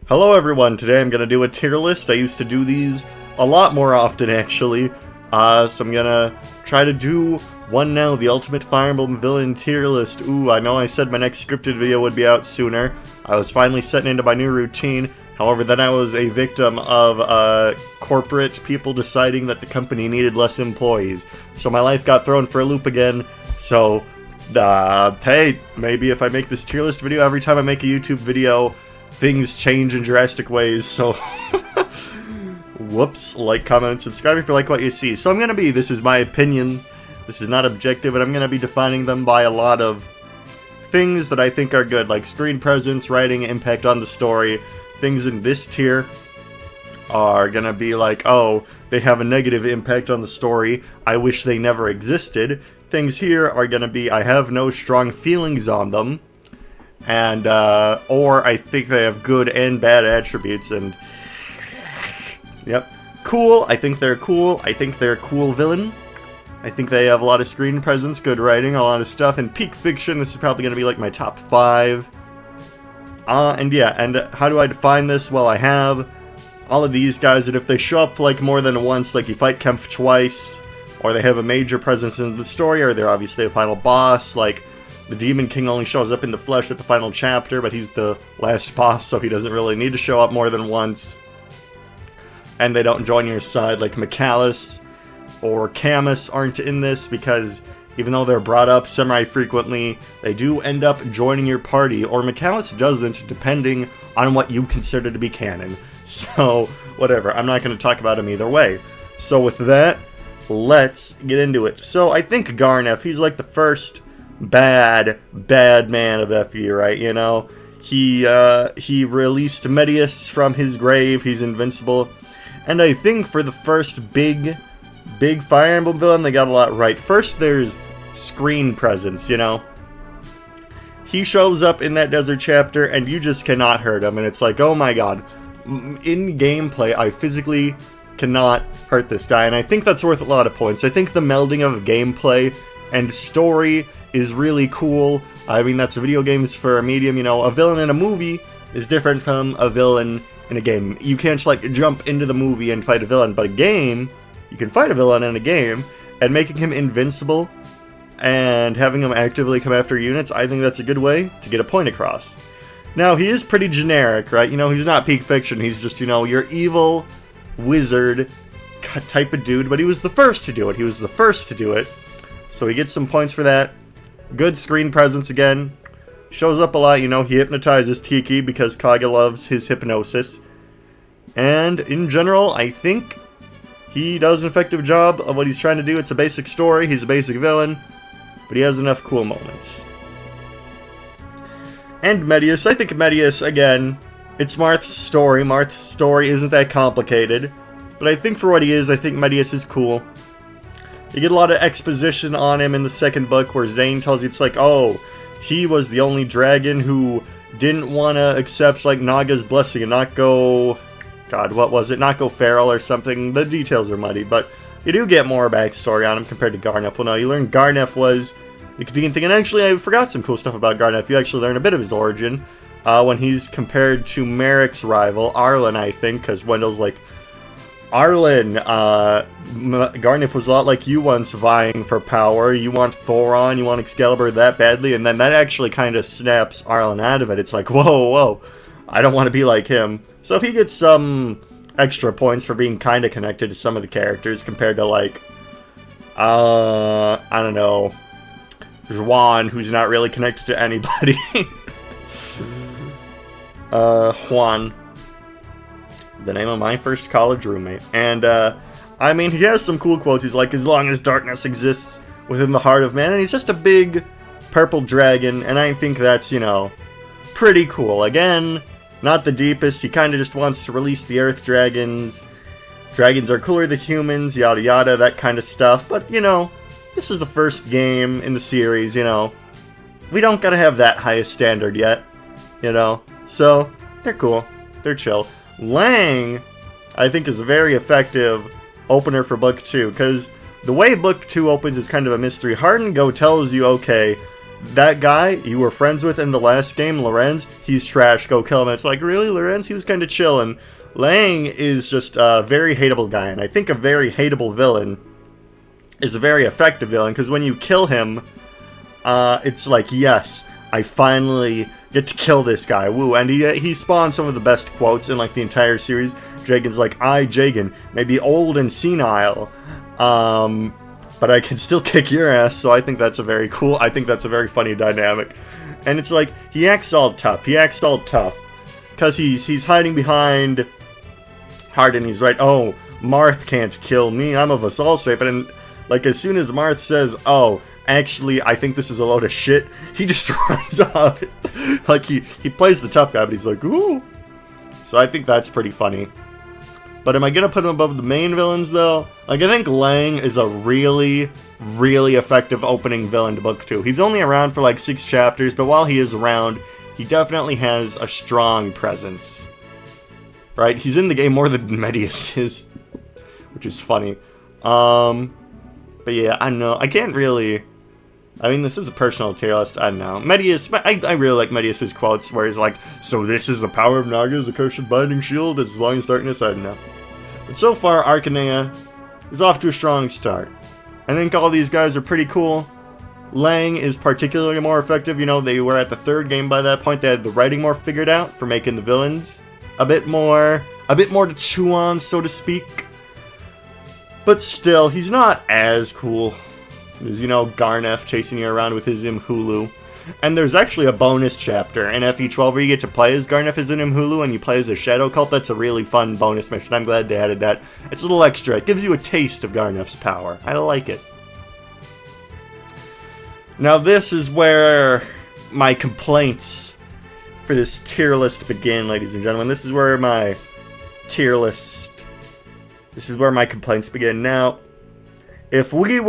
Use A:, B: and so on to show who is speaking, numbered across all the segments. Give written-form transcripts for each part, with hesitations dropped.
A: Hello everyone, today I'm gonna do a tier list. I used to do these a lot more often actually, so I'm gonna try to do one now, the Ultimate Fire Emblem Villain tier list. Ooh, I know I said my next scripted video would be out sooner. I was finally setting into my new routine, however then I was a victim of corporate people deciding that the company needed less employees. So my life got thrown for a loop again, so hey, maybe if I make this tier list video every time I make a YouTube video, things change in drastic ways, so whoops, like, comment, and subscribe if you like what you see. So this is my opinion, this is not objective, and I'm gonna be defining them by a lot of things that I think are good, like screen presence, writing, impact on the story. Things in this tier are gonna be like, oh, they have a negative impact on the story, I wish they never existed. Things here are gonna be, I have no strong feelings on them, and or I think they have good and bad attributes. And yep, cool, I think they're cool. I think they're a cool villain. I think they have a lot of screen presence, good writing, a lot of stuff. And peak fiction, this is probably going to be like my top 5. And yeah, and how do I define this? Well, I have all of these guys that if they show up like more than once, like you fight Kempf twice, or they have a major presence in the story, or they're obviously a final boss, like the Demon King only shows up in the flesh at the final chapter, but he's the last boss, so he doesn't really need to show up more than once. And they don't join your side, like Michalis or Camus aren't in this, because even though they're brought up semi-frequently, they do end up joining your party, or Michalis doesn't, depending on what you consider to be canon. So, whatever, I'm not going to talk about him either way. So with that, let's get into it. So I think Garnef, he's like the first bad man of FE, right? You know, he released Medius from his grave, he's invincible, and I think for the first big Fire Emblem villain, they got a lot right. First, there's screen presence, you know? He shows up in that desert chapter, and you just cannot hurt him, and it's like, oh my god. In gameplay, I physically cannot hurt this guy, and I think that's worth a lot of points. I think the melding of gameplay and story is really cool. I mean, that's video games for a medium, you know. A villain in a movie is different from a villain in a game. You can't, like, jump into the movie and fight a villain, but a game, you can fight a villain in a game, and making him invincible and having him actively come after units, I think that's a good way to get a point across. Now, he is pretty generic, right? You know, he's not peak fiction, he's just, you know, your evil wizard type of dude, but he was the first to do it. So he gets some points for that. Good screen presence again. Shows up a lot, you know, he hypnotizes Tiki because Kaga loves his hypnosis. And in general, I think he does an effective job of what he's trying to do. It's a basic story, he's a basic villain, but he has enough cool moments. And Medius, I think Medius, again, it's Marth's story. Marth's story isn't that complicated, but I think for what he is, I think Medius is cool. You get a lot of exposition on him in the second book where Zane tells you it's like, oh, he was the only dragon who didn't want to accept, like, Naga's blessing and not go... God, what was it? Not go feral or something. The details are muddy, but you do get more backstory on him compared to Garnef. Well, no, you learn Garnef was the Katarina thing, and actually I forgot some cool stuff about Garnef. You actually learn a bit of his origin when he's compared to Merrick's rival, Arlen, I think, because Wendell's like, Arlen, Garnef was a lot like you once, vying for power. You want Thoron, you want Excalibur that badly, and then that actually kind of snaps Arlen out of it. It's like, whoa, I don't want to be like him. So he gets some extra points for being kind of connected to some of the characters compared to, like, I don't know, Juan, who's not really connected to anybody. Juan. The name of my first college roommate. And, I mean, he has some cool quotes. He's like, as long as darkness exists within the heart of man. And he's just a big purple dragon, and I think that's, you know, pretty cool. Again, not the deepest. He kind of just wants to release the earth dragons. Dragons are cooler than humans, yada yada, that kind of stuff. But, you know, this is the first game in the series, you know. We don't gotta have that highest standard yet, you know. So, they're cool. They're chill. Lang, I think, is a very effective opener for Book 2, because the way Book 2 opens is kind of a mystery. Hardin tells you, okay, that guy you were friends with in the last game, Lorenz, he's trash, go kill him. And it's like, really, Lorenz? He was kind of chillin'. Lang is just a very hateable guy, and I think a very hateable villain is a very effective villain, because when you kill him, it's like, yes, I finally get to kill this guy, woo. And he spawned some of the best quotes in, like, the entire series. Jagan's like, I, Jagan, may be old and senile, but I can still kick your ass, so I think that's a very cool, I think that's a very funny dynamic. And it's like, he acts all tough, because he's hiding behind Hardin. He's right, oh, Marth can't kill me, I'm a vassal state, but then, like, as soon as Marth says, oh, actually, I think this is a load of shit, he just runs off. Like, he plays the tough guy, but he's like, ooh. So I think that's pretty funny. But am I going to put him above the main villains, though? Like, I think Lang is a really, really effective opening villain to Book 2. He's only around for, like, 6 chapters, but while he is around, he definitely has a strong presence. Right? He's in the game more than Medius is, which is funny. But yeah, I don't know. I can't really... I mean, this is a personal tier list. I don't know. Medius, I really like Medius's quotes, where he's like, so this is the power of Naga's accursed binding shield, as long as darkness, I don't know. But so far, Archanea is off to a strong start. I think all these guys are pretty cool. Lang is particularly more effective. You know, they were at the 3rd game by that point. They had the writing more figured out for making the villains a bit more to chew on, so to speak. But still, he's not as cool. There's, you know, Garnef chasing you around with his Imhulu. And there's actually a bonus chapter in FE12 where you get to play as Garnef as an Imhulu and you play as a Shadow Cult. That's a really fun bonus mission. I'm glad they added that. It's a little extra. It gives you a taste of Garnef's power. I like it. Now this is where my complaints for this tier list begin, ladies and gentlemen. This is where my tier list... This is where my complaints begin. Now, if we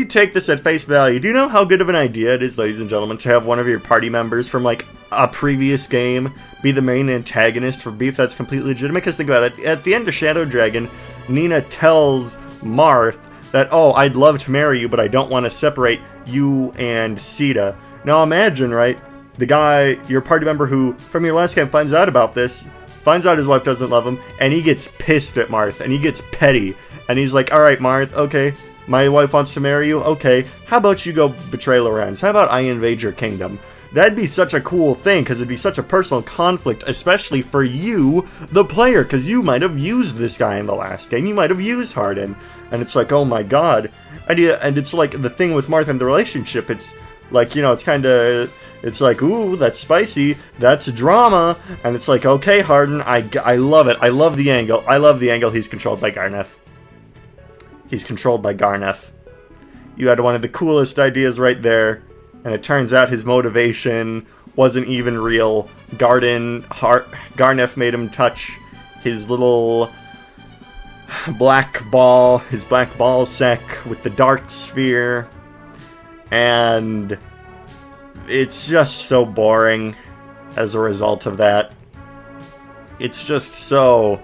A: take this at face value, do you know how good of an idea it is, ladies and gentlemen, to have one of your party members from, like, a previous game be the main antagonist for beef that's completely legitimate? Because think about it, at the end of Shadow Dragon, Nina tells Marth that, oh, I'd love to marry you, but I don't want to separate you and Sita. Now imagine, right, the guy, your party member who, from your last game, finds out about this, finds out his wife doesn't love him, and he gets pissed at Marth, and he gets petty, and he's like, alright, Marth, okay, my wife wants to marry you, okay, how about you go betray Lorenz? How about I invade your kingdom? That'd be such a cool thing, because it'd be such a personal conflict, especially for you, the player, because you might have used this guy in the last game, you might have used Hardin, and it's like, oh my god, and it's like, the thing with Marth and the relationship, it's like, you know, it's kind of... It's like, ooh, that's spicy, that's drama, and it's like, okay, Hardin, I love it, I love the angle, he's controlled by Garnef. You had one of the coolest ideas right there, and it turns out his motivation wasn't even real. Garnef made him touch his little black ball sack with the dark sphere, and... it's just so boring as a result of that. It's just so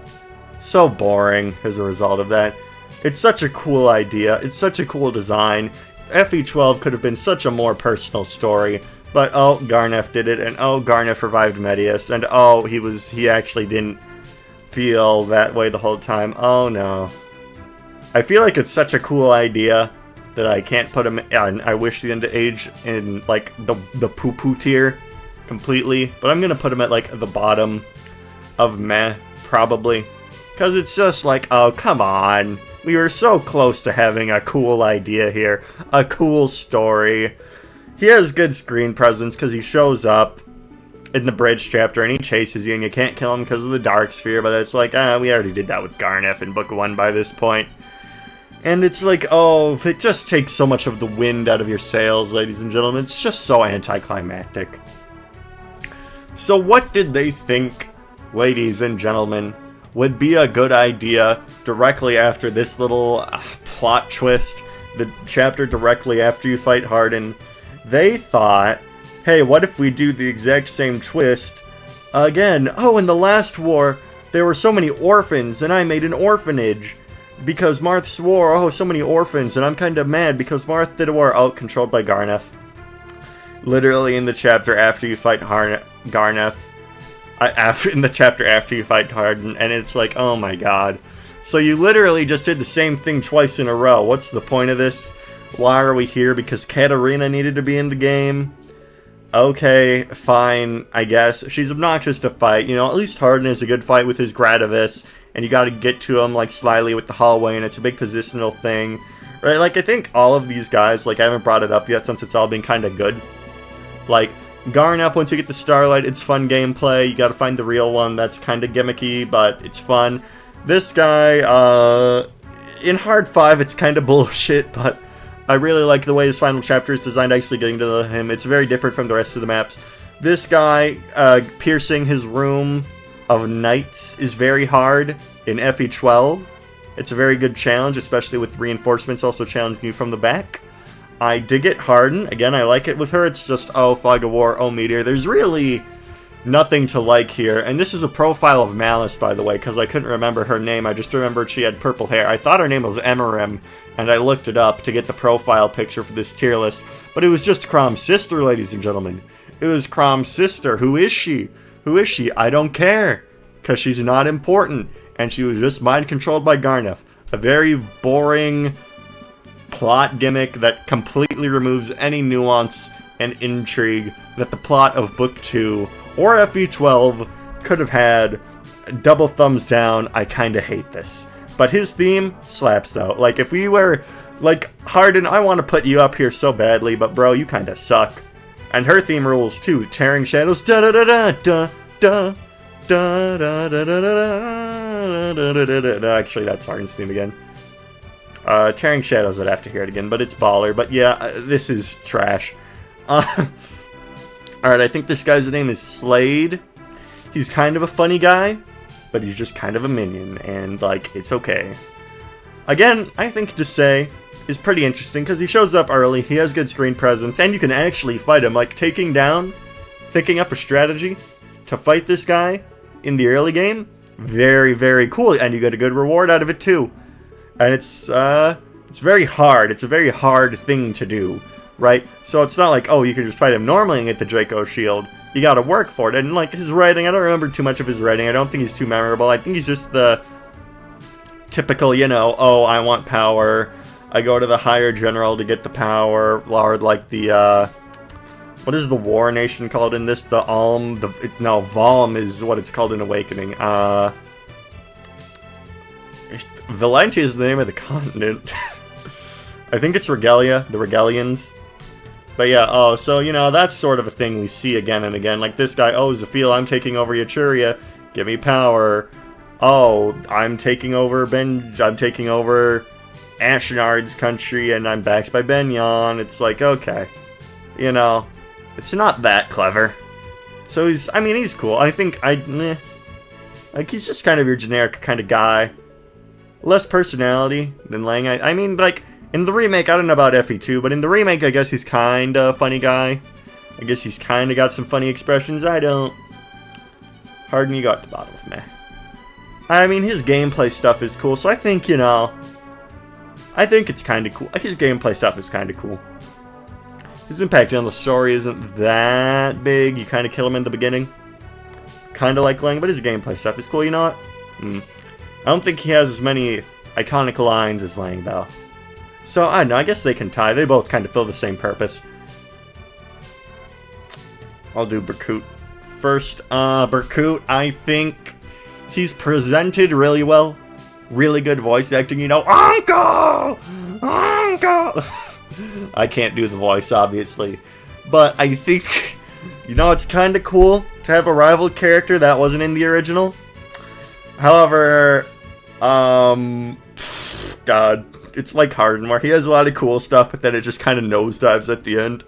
A: boring as a result of that. It's such a cool idea. It's such a cool design. FE12 could have been such a more personal story. But oh, Garnef did it, and oh, Garnef revived Medius, and oh, he actually didn't feel that way the whole time. Oh no. I feel like it's such a cool idea that I can't put him in. I wish the end of age in, like, the poo-poo tier completely. But I'm gonna put him at, like, the bottom of meh, probably. Because it's just like, oh, come on. We were so close to having a cool idea here. A cool story. He has good screen presence because he shows up in the bridge chapter and he chases you and you can't kill him because of the dark sphere. But it's like, we already did that with Garnef in Book 1 by this point. And it's like, oh, it just takes so much of the wind out of your sails, ladies and gentlemen. It's just so anticlimactic. So what did they think, ladies and gentlemen, would be a good idea directly after this little plot twist, the chapter directly after you fight Hardin? They thought, hey, what if we do the exact same twist again? Oh, in the last war, there were so many orphans, and I made an orphanage. because Marth's war, oh, so many orphans, and I'm kind of mad because Marth did a war controlled by Garneth. Literally in the chapter after you fight Garneth. In the chapter after you fight Hardin, and it's like, oh my god. So you literally just did the same thing twice in a row. What's the point of this? Why are we here? Because Katarina needed to be in the game? Okay, fine, I guess. She's obnoxious to fight. You know, at least Hardin is a good fight with his Gradavis, and you gotta get to him, like, slyly with the hallway, and it's a big positional thing. Right, like, I think all of these guys, like, I haven't brought it up yet since it's all been kinda good. Like, Garneth, once you get the Starlight, it's fun gameplay. You gotta find the real one. That's kind of gimmicky, but it's fun. This guy, in Hard 5, it's kind of bullshit, but I really like the way his final chapter is designed, actually getting to him. It's very different from the rest of the maps. This guy, piercing his room of knights is very hard in FE12. It's a very good challenge, especially with reinforcements also challenging you from the back. I dig it, Hardin. Again, I like it with her. It's just, oh, Fog of War, oh, Meteor. There's really nothing to like here. And this is a profile of Malice, by the way, because I couldn't remember her name. I just remembered she had purple hair. I thought her name was Emblem, and I looked it up to get the profile picture for this tier list. But it was just Crom's sister, ladies and gentlemen. It was Crom's sister. Who is she? Who is she? I don't care, because she's not important. And she was just mind-controlled by Garneth. A very boring plot gimmick that completely removes any nuance and intrigue that the plot of Book 2 or FE12 could have had. Double thumbs down, I kinda hate this. But his theme slaps though. Like, if we were, like, Hardin, I want to put you up here so badly, but bro, you kinda suck. And her theme rules too. Tearing Shadows, da da da da da da da da da da da da. Actually, that's Hardin's theme again. Tearing Shadows, I'd have to hear it again, but it's baller. But yeah, this is trash. Alright, I think this guy's name is Slade. He's kind of a funny guy, but he's just kind of a minion, and, like, it's okay. Again, I think to say is pretty interesting, because he shows up early, he has good screen presence, and you can actually fight him. Like, thinking up a strategy to fight this guy in the early game, very, very cool, and you get a good reward out of it, too. And it's very hard. It's a very hard thing to do, right? So it's not like, oh, you can just fight him normally and get the Draco Shield. You gotta work for it. And, like, his writing, I don't remember too much of his writing. I don't think he's too memorable. I think he's just the typical, you know, oh, I want power. I go to the higher general to get the power. Or, like, the, what is the war nation called in this? The Alm, Valm is what it's called in Awakening. Valentian is the name of the continent. I think it's Regalia, the Regalians. But yeah, oh, so, you know, that's sort of a thing we see again and again. Like this guy, oh, Zafil, I'm taking over Yachuria. Give me power. Oh, I'm taking over Ashnard's country, and I'm backed by Benyon. It's like, okay. You know, it's not that clever. So he's cool. I think, like, he's just kind of your generic kind of guy. Less personality than Lang. I mean, like, in the remake, I don't know about FE2, but in the remake, I guess he's kind of a funny guy. I guess he's kind of got some funny expressions. I don't. Hardin, you got the bottom of me. I mean, his gameplay stuff is cool, so I think, you know, I think it's kind of cool. His gameplay stuff is kind of cool. His impact on the story isn't that big. You kind of kill him in the beginning. Kind of like Lang, but his gameplay stuff is cool, you know what? I don't think he has as many iconic lines as Lang, though. So, I don't know, I guess they can tie. They both kind of fill the same purpose. I'll do Berkut first. Berkut, I think he's presented really well. Really good voice acting, you know. Uncle! Uncle! I can't do the voice, obviously. But I think, you know, it's kind of cool to have a rival character that wasn't in the original. However, God, it's like Hardin, where he has a lot of cool stuff, but then it just kind of nosedives at the end.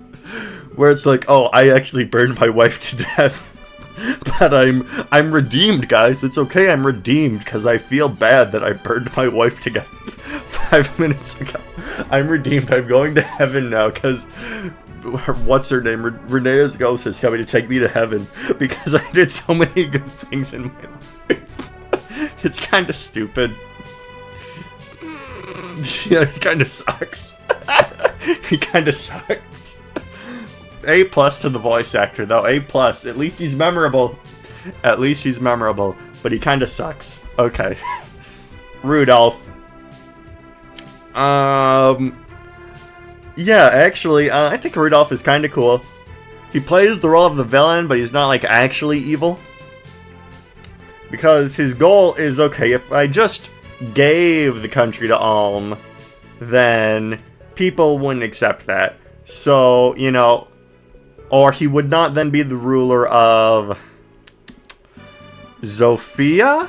A: Where it's like, oh, I actually burned my wife to death. But I'm redeemed, guys. It's okay, I'm redeemed, because I feel bad that I burned my wife to death 5 minutes ago. I'm redeemed, I'm going to heaven now, because, what's her name? Renee's ghost is coming to take me to heaven, because I did so many good things in my life. It's kind of stupid. Yeah, he kind of sucks. He kind of sucks. A+ to the voice actor, though. A+. At least he's memorable. At least he's memorable. But he kind of sucks. Okay. Rudolph. Yeah, actually, I think Rudolph is kind of cool. He plays the role of the villain, but he's not, like, actually evil. Because his goal is, okay, if I just gave the country to Alm, then people wouldn't accept that. So, you know, or he would not then be the ruler of Zofia?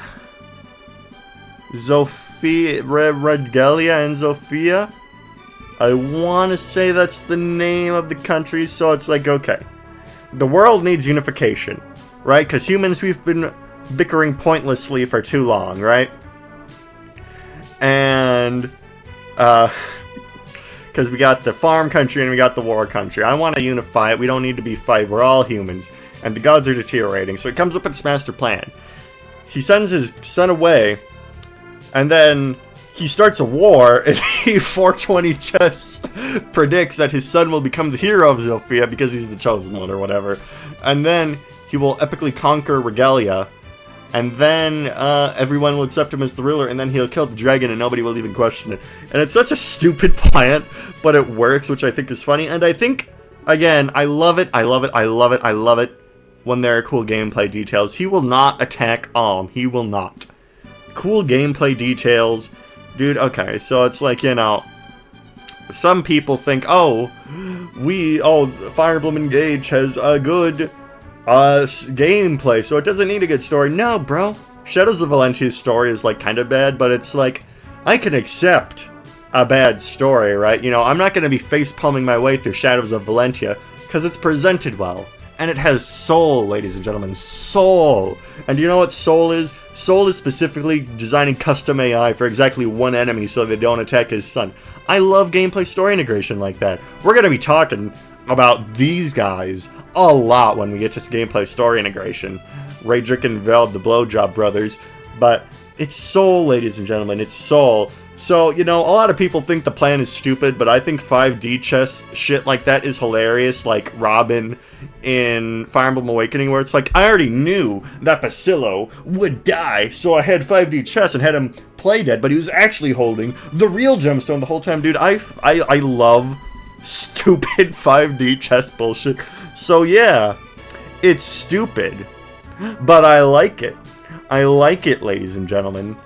A: Redgelia and Zofia? I want to say that's the name of the country, so it's like, okay. The world needs unification, right? Because humans, we've been bickering pointlessly for too long, right? And, because we got the farm country and we got the war country. I want to unify it. We don't need to be fight. We're all humans. And the gods are deteriorating. So he comes up with this master plan. He sends his son away, and then he starts a war, and he 420 just predicts that his son will become the hero of Zofia because he's the chosen one or whatever. And then he will epically conquer Regalia, and then everyone will accept him as the ruler, and then he'll kill the dragon and nobody will even question it. And it's such a stupid plan, but it works, which I think is funny. And I think, again, I love it when there are cool gameplay details. He will not attack Alm. He will not. Cool gameplay details. Dude, okay, so it's like, you know, some people think, Fire Emblem Engage has a good gameplay, so it doesn't need a good story. No, bro. Shadows of Valentia's story is, like, kind of bad, but it's like, I can accept a bad story, right? You know, I'm not going to be face-palming my way through Shadows of Valentia, because it's presented well. And it has soul, ladies and gentlemen. Soul! And do you know what soul is? Soul is specifically designing custom AI for exactly one enemy so they don't attack his son. I love gameplay story integration like that. We're going to be talking about these guys a lot when we get to gameplay story integration. Raedric and Veld, the Blowjob brothers. But it's soul, ladies and gentlemen. It's soul. So, you know, a lot of people think the plan is stupid, but I think 5D chess shit like that is hilarious, like Robin in Fire Emblem Awakening, where it's like, I already knew that Bacillo would die, so I had 5D chess and had him play dead, but he was actually holding the real gemstone the whole time. Dude, I love stupid 5D chess bullshit. So yeah, it's stupid, but I like it. I like it, ladies and gentlemen.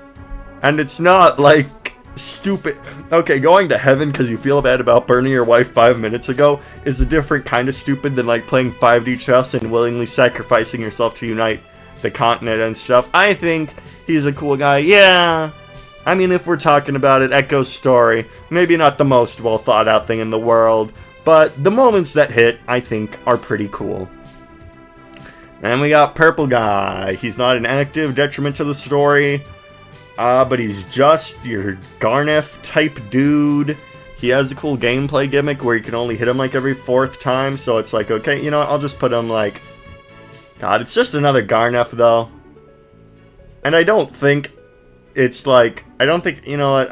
A: And it's not like stupid. Okay, going to heaven because you feel bad about burning your wife 5 minutes ago is a different kind of stupid than like playing 5D chess and willingly sacrificing yourself to unite the continent and stuff. I think he's a cool guy. Yeah, I mean, if we're talking about it, Echo's story, maybe not the most well thought out thing in the world, but the moments that hit, I think, are pretty cool. And we got Purple Guy. He's not an active detriment to the story. But he's just your Garnef type dude. He has a cool gameplay gimmick where you can only hit him like every 4th time, so it's like, okay, you know what, I'll just put him like... God, it's just another Garnef though. And I don't think it's like... I don't think, you know what,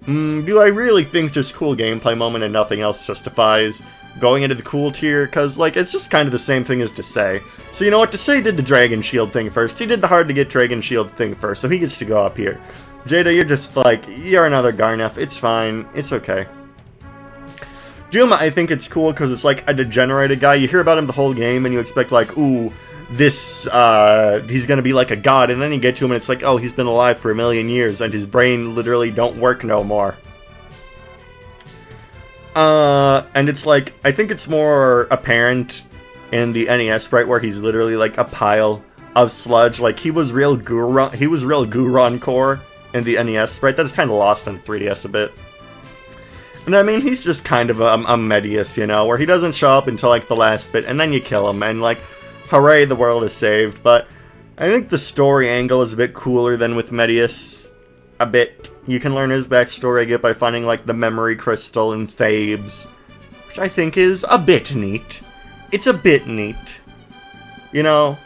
A: do I really think just cool gameplay moment and nothing else justifies going into the cool tier? Because, like, it's just kind of the same thing as Desai. So, you know what? Desai did the Dragon Shield thing first. He did the hard-to-get Dragon Shield thing first, so he gets to go up here. Jada, you're just, like, you're another Garnef. It's fine. It's okay. Juma, I think it's cool because it's, like, a degenerated guy. You hear about him the whole game, and you expect, like, ooh, this, he's gonna be like a god. And then you get to him, and it's like, oh, he's been alive for 1,000,000 years, and his brain literally don't work no more. And it's like, I think it's more apparent in the NES sprite where he's literally like a pile of sludge. Like, he was real Guron core in the NES sprite. That's kind of lost on 3DS a bit. And I mean, he's just kind of a Medius, you know, where he doesn't show up until like the last bit, and then you kill him, and like, hooray, the world is saved. But I think the story angle is a bit cooler than with Medius. A bit. You can learn his backstory, I get, by finding, like, the memory crystal in Thebes, which I think is a bit neat. It's a bit neat. You know,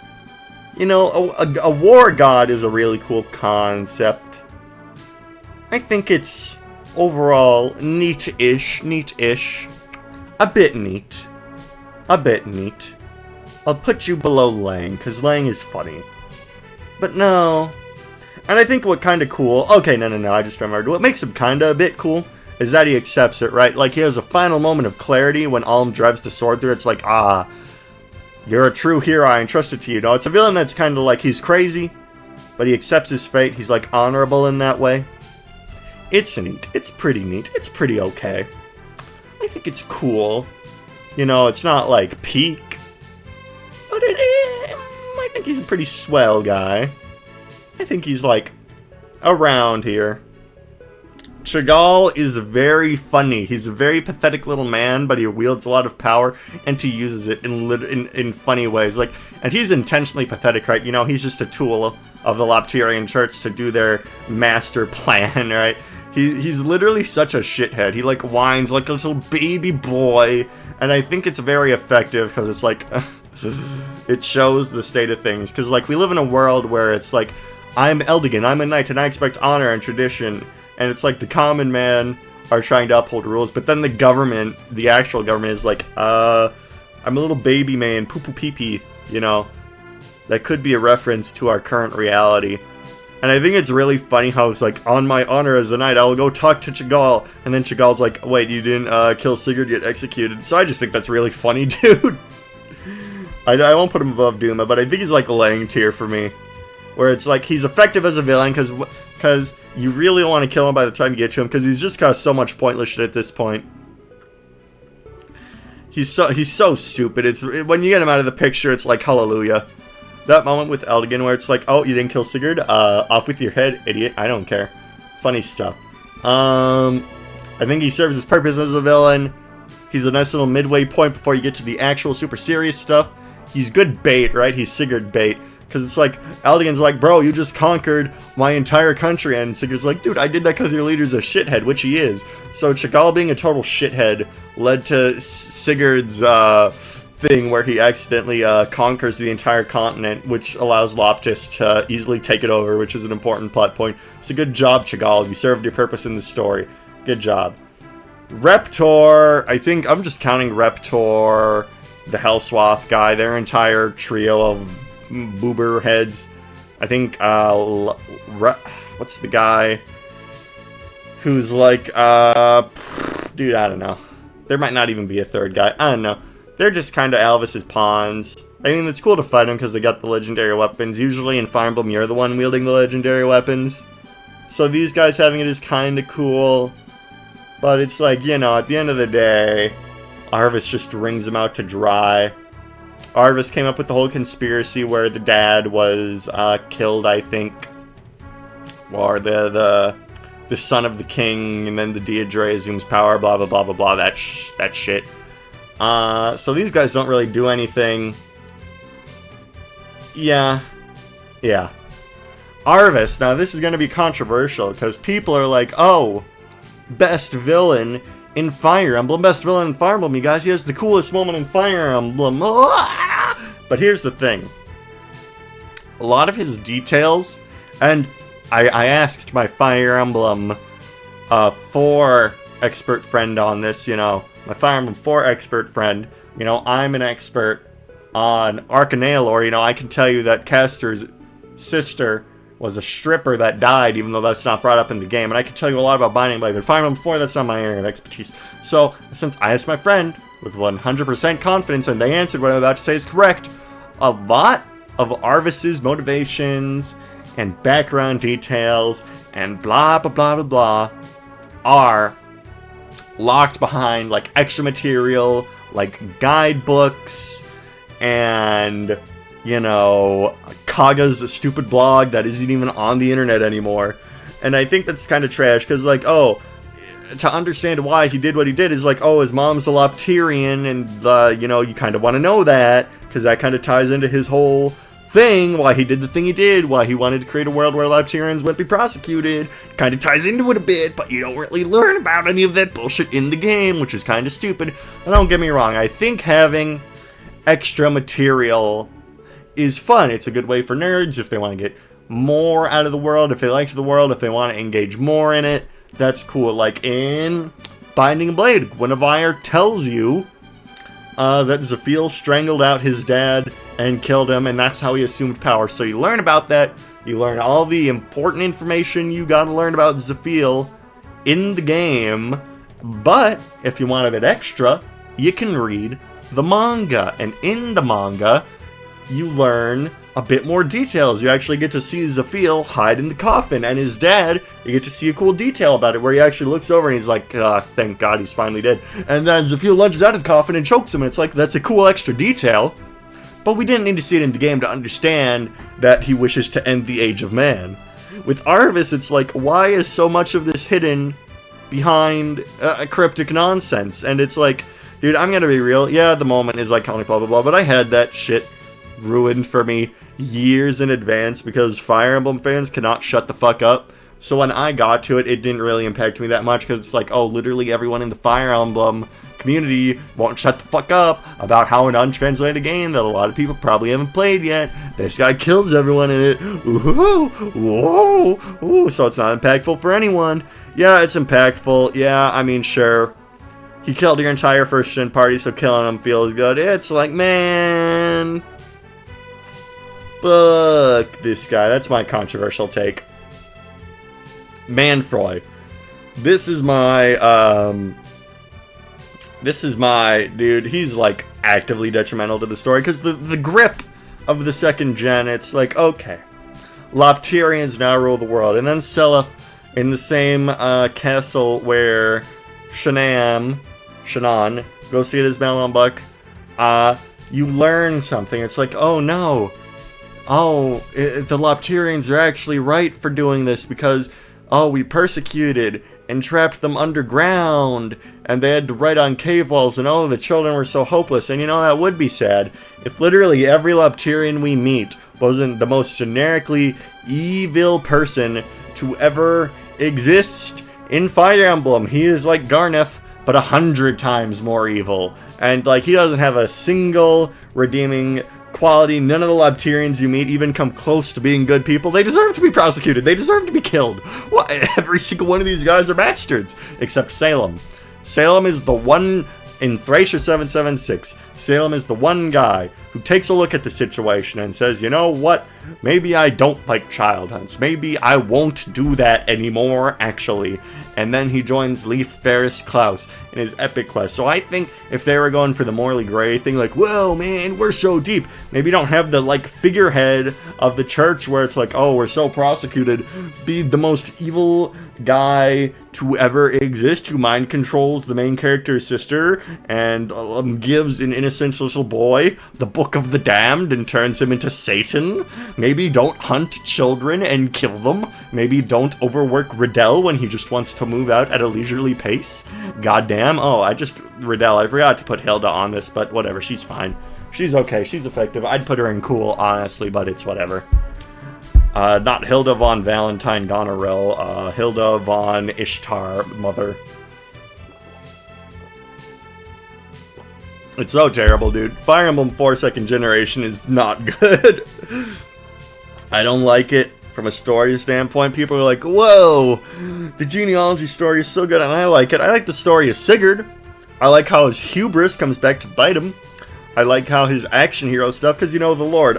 A: a war god is a really cool concept. I think it's overall neat-ish. A bit neat. I'll put you below Lang, because Lang is funny. But no. And I think what kind of cool... Okay, no, I just remembered. What makes him kind of a bit cool is that he accepts it, right? Like, he has a final moment of clarity when Alm drives the sword through. It's like, you're a true hero, I entrust it to you. No, it's a villain that's kind of like, he's crazy, but he accepts his fate. He's, like, honorable in that way. It's neat. It's pretty neat. It's pretty okay. I think it's cool. You know, it's not, like, peak. But I think he's a pretty swell guy. I think he's, like, around here. Chagall is very funny. He's a very pathetic little man, but he wields a lot of power, and he uses it in funny ways. Like, and he's intentionally pathetic, right? You know, he's just a tool of the Loptirian Church to do their master plan, right? He's literally such a shithead. He, like, whines like a little baby boy, and I think it's very effective, because it's, like, it shows the state of things. Because, like, we live in a world where it's, like, I'm Eldigan, I'm a knight, and I expect honor and tradition. And it's like the common man are trying to uphold rules, but then the government, the actual government, is like, I'm a little baby man, poo-poo pee-pee, you know. That could be a reference to our current reality. And I think it's really funny how it's like, on my honor as a knight, I will go talk to Chagall. And then Chagall's like, wait, you didn't kill Sigurd, get executed. So I just think that's really funny, dude. I won't put him above Duma, but I think he's like a Lang tier for me. Where it's like, he's effective as a villain, because you really want to kill him by the time you get to him, because he's just got so much pointless shit at this point. He's so stupid. It's when you get him out of the picture, it's like hallelujah. That moment with Eldigan where it's like, oh, you didn't kill Sigurd? Off with your head, idiot. I don't care. Funny stuff. I think he serves his purpose as a villain. He's a nice little midway point before you get to the actual super serious stuff. He's good bait, right? He's Sigurd bait. Because it's like, Eldigan's like, bro, you just conquered my entire country. And Sigurd's like, dude, I did that because your leader's a shithead, which he is. So Chagall being a total shithead led to Sigurd's thing where he accidentally conquers the entire continent, which allows Loptis to easily take it over, which is an important plot point. So good job, Chagall. You served your purpose in the story. Good job. Reptor, I think, I'm just counting Reptor, the Hellswath guy, their entire trio of boober heads. I think, what's the guy who's like, dude, I don't know. There might not even be a third guy. I don't know. They're just kind of Alvis's pawns. I mean, it's cool to fight them because they got the legendary weapons. Usually in Fire Emblem, you're the one wielding the legendary weapons. So these guys having it is kind of cool. But it's like, you know, at the end of the day, Arvis just wrings them out to dry. Arvis came up with the whole conspiracy where the dad was killed, I think. Or the son of the king, and then the Deidre assumes power, blah, blah, blah, blah, blah, that shit. So these guys don't really do anything. Yeah. Arvis, now this is going to be controversial, because people are like, oh, best villain in Fire Emblem, best villain in Fire Emblem, you guys, he has the coolest moment in Fire Emblem. But here's the thing. A lot of his details, and I asked my Fire Emblem 4 expert friend on this, you know, my Fire Emblem 4 expert friend, you know, I'm an expert on Archanea lore, you know, I can tell you that Castor's sister was a stripper that died, even though that's not brought up in the game, and I can tell you a lot about Binding Blade, but Fire Emblem 4, that's not my area of expertise. So, since I asked my friend with 100% confidence, and they answered what I'm about to say is correct, a lot of Arvis's motivations and background details and blah blah blah blah blah are locked behind like extra material, like guidebooks, and you know, Kaga's stupid blog that isn't even on the internet anymore. And I think that's kind of trash, because like, oh, to understand why he did what he did is like, oh, his mom's a Loptirian, and you know, you kind of want to know that, because that kind of ties into his whole thing, why he did the thing he did, why he wanted to create a world where Loptirians wouldn't be prosecuted. Kind of ties into it a bit, but you don't really learn about any of that bullshit in the game, which is kind of stupid. And don't get me wrong, I think having extra material is fun. It's a good way for nerds if they want to get more out of the world, if they liked the world, if they want to engage more in it, that's cool. Like in Binding Blade, Guinevere tells you that Zephiel strangled out his dad and killed him, and that's how he assumed power. So you learn about that. You learn all the important information you gotta learn about Zephiel in the game. But if you want a bit extra, you can read the manga. And in the manga, you learn a bit more details. You actually get to see Zephiel hide in the coffin, and his dad, you get to see a cool detail about it, where he actually looks over and he's like, thank God he's finally dead. And then Zephiel lunges out of the coffin and chokes him, and it's like, that's a cool extra detail. But we didn't need to see it in the game to understand that he wishes to end the Age of Man. With Arvis, it's like, why is so much of this hidden behind cryptic nonsense? And it's like, dude, I'm gonna be real. Yeah, the moment is iconic, blah, blah, blah, but I had that shit ruined for me years in advance because Fire Emblem fans cannot shut the fuck up. So when I got to it, it didn't really impact me that much because it's like, oh, literally everyone in the Fire Emblem community won't shut the fuck up about how an untranslated game that a lot of people probably haven't played yet, this guy kills everyone in it. Ooh, whoa, ooh, so it's not impactful for anyone. Yeah, it's impactful. Yeah, I mean, sure. He killed your entire first gen party, so killing him feels good. It's like, man, fuck this guy. That's my controversial take. Manfroy. This is my dude. He's like actively detrimental to the story because the grip of the second gen, it's like, okay, Lopterians now rule the world, and then Seliph in the same castle where Shannon goes to get his melon buck. You learn something. It's like, oh no, the Lopterians are actually right for doing this because, oh, we persecuted and trapped them underground, and they had to write on cave walls, and oh, the children were so hopeless. And you know, that would be sad if literally every Lopterian we meet wasn't the most generically evil person to ever exist in Fire Emblem. He is like Garneth, but 100 times more evil. And like, he doesn't have a single redeeming quality. None of the Lopterians you meet even come close to being good people. They deserve to be prosecuted. They deserve to be killed. Well, every single one of these guys are bastards, except Salem. Salem is the one in Thracia 776. Salem is the one guy who takes a look at the situation and says, you know what? Maybe I don't like child hunts. Maybe I won't do that anymore, actually. And then he joins Leif Ferris Klaus in his epic quest. So I think if they were going for the morally gray thing, like, whoa, man, we're so deep. Maybe don't have the, like, figurehead of the church where it's like, oh, we're so prosecuted. Be the most evil guy to ever exist who mind controls the main character's sister and gives an innocent little boy the Book of the Damned and turns him into Satan. Maybe don't hunt children and kill them. Maybe don't overwork Riddell when he just wants to move out at a leisurely pace. Goddamn. Oh, I forgot to put Hilda on this, but whatever, she's fine. She's okay, she's effective. I'd put her in cool, honestly, but it's whatever. Not Hilda von Valentine Goneril, Hilda von Ishtar, mother. It's so terrible, dude. Fire Emblem 4 2nd generation is not good. I don't like it from a story standpoint. People are like, whoa, the genealogy story is so good, and I like it. I like the story of Sigurd. I like how his hubris comes back to bite him. I like how his action hero stuff, because, you know, the Lord,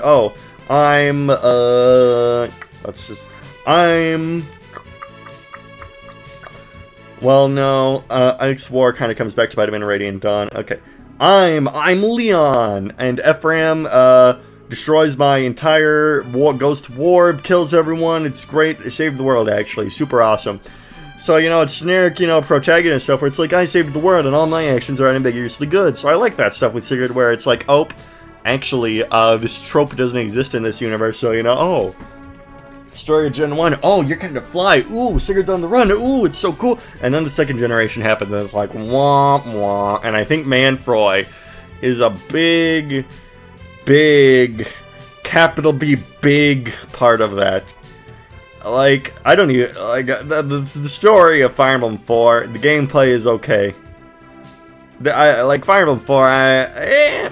A: well, no, Ike's War kind of comes back to bite him in Radiant Dawn. Okay. I'm Leon, and Ephraim, destroys my entire goes to war, kills everyone. It's great. It saved the world, actually. Super awesome. So, you know, it's generic, you know, protagonist stuff where it's like, I saved the world and all my actions are unambiguously good. So I like that stuff with Sigurd where it's like, oh, actually, this trope doesn't exist in this universe. So, you know, oh, story of Gen 1, oh, you're kind of fly. Ooh, Sigurd's on the run. Ooh, it's so cool. And then the second generation happens and it's like, wah, wah. And I think Manfroy is a big, capital B, big part of that. Like, I don't even, like, the story of Fire Emblem 4, the gameplay is okay. Like, Fire Emblem 4, I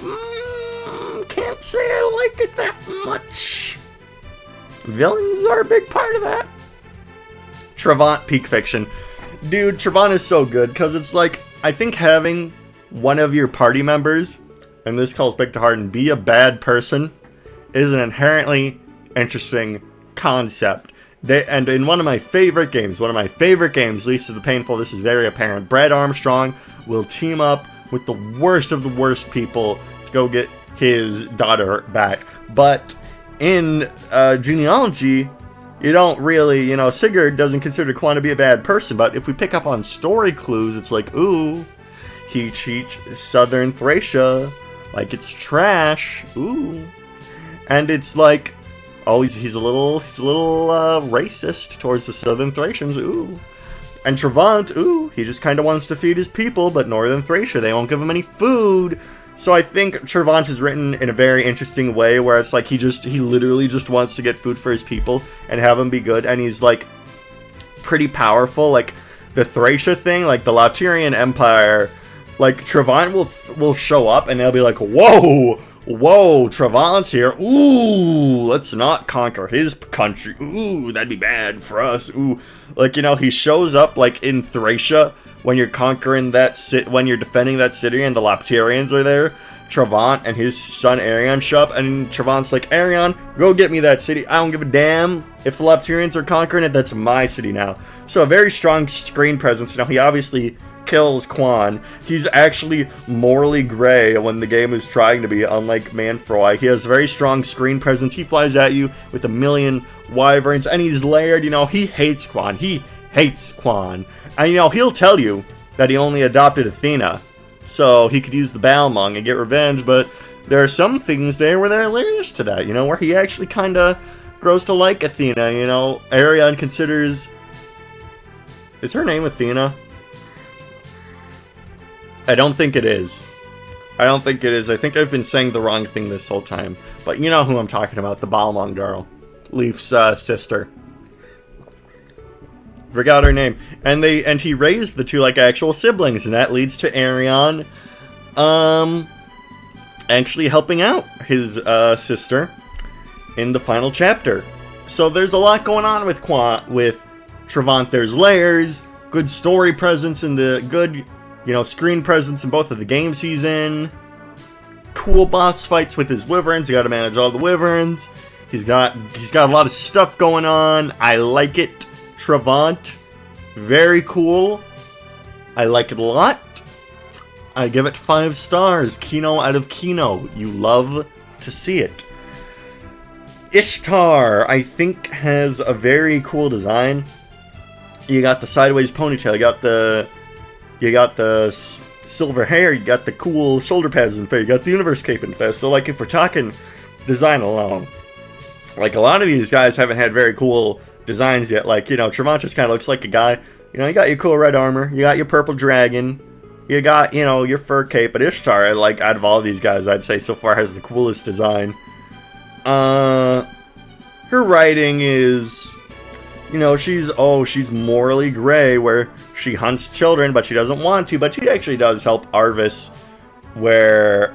A: can't say I like it that much. Villains are a big part of that. Trevant, peak fiction. Dude, Trevant is so good, because it's like, I think having one of your party members, and this calls back to Hardin, be a bad person is an inherently interesting concept. And in one of my favorite games, Least of the Painful, this is very apparent. Brad Armstrong will team up with the worst of the worst people to go get his daughter back. But in genealogy, you don't really, Sigurd doesn't consider Quan to be a bad person, but if we pick up on story clues, it's like, ooh, he cheats Southern Thracia like it's trash, ooh. And it's like, oh, he's a little racist towards the Southern Thracians, ooh. And Trevant, ooh, he just kind of wants to feed his people, but Northern Thracia, they won't give him any food. So I think Trevant is written in a very interesting way, where it's like he literally just wants to get food for his people and have them be good, and he's like pretty powerful. Like the Thracia thing, like the Lautirian Empire, like Trevant will show up and they'll be like, whoa, Trevant's here. Ooh, let's not conquer his country. Ooh, that'd be bad for us. Ooh, like he shows up like in Thracia. When you're conquering when you're defending that city and the Lapterians are there, Trevant and his son Arion show up, and Trevant's like, Arion, go get me that city. I don't give a damn if the Lapterians are conquering it. That's my city now. So a very strong screen presence. He obviously kills Quan. He's actually morally gray when the game is trying to be, unlike Manfroy. He has very strong screen presence. He flies at you with a million wyverns, and he's layered. He hates Quan. And he'll tell you that he only adopted Athena, so he could use the Balmung and get revenge, but there are some things there where there are layers to that, where he actually kind of grows to like Athena, Arion considers... Is her name Athena? I don't think it is. I think I've been saying the wrong thing this whole time, but you know who I'm talking about, the Balmung girl. Leif's sister. Forgot her name. And he raised the two like actual siblings, and that leads to Arion actually helping out his sister in the final chapter. So there's a lot going on with Trevant. There's layers, good story presence, and the good screen presence in both of the games he's in. Cool boss fights with his wyverns. You gotta manage all the wyverns. He's got a lot of stuff going on. I like it. Trevant, very cool. I like it a lot. I give it 5 stars. Kino out of Kino. You love to see it. Ishtar, I think, has a very cool design. You got the sideways ponytail. You got the silver hair. You got the cool shoulder pads and face. You got the universe cape and face. So, like, if we're talking design alone, like a lot of these guys haven't had very cool designs yet. Like, Trevant just kind of looks like a guy. You got your cool red armor, you got your purple dragon, you got, your fur cape, but Ishtar, like, out of all these guys, I'd say so far has the coolest design. Her writing is, she's morally gray, where she hunts children, but she doesn't want to, but she actually does help Arvis, where,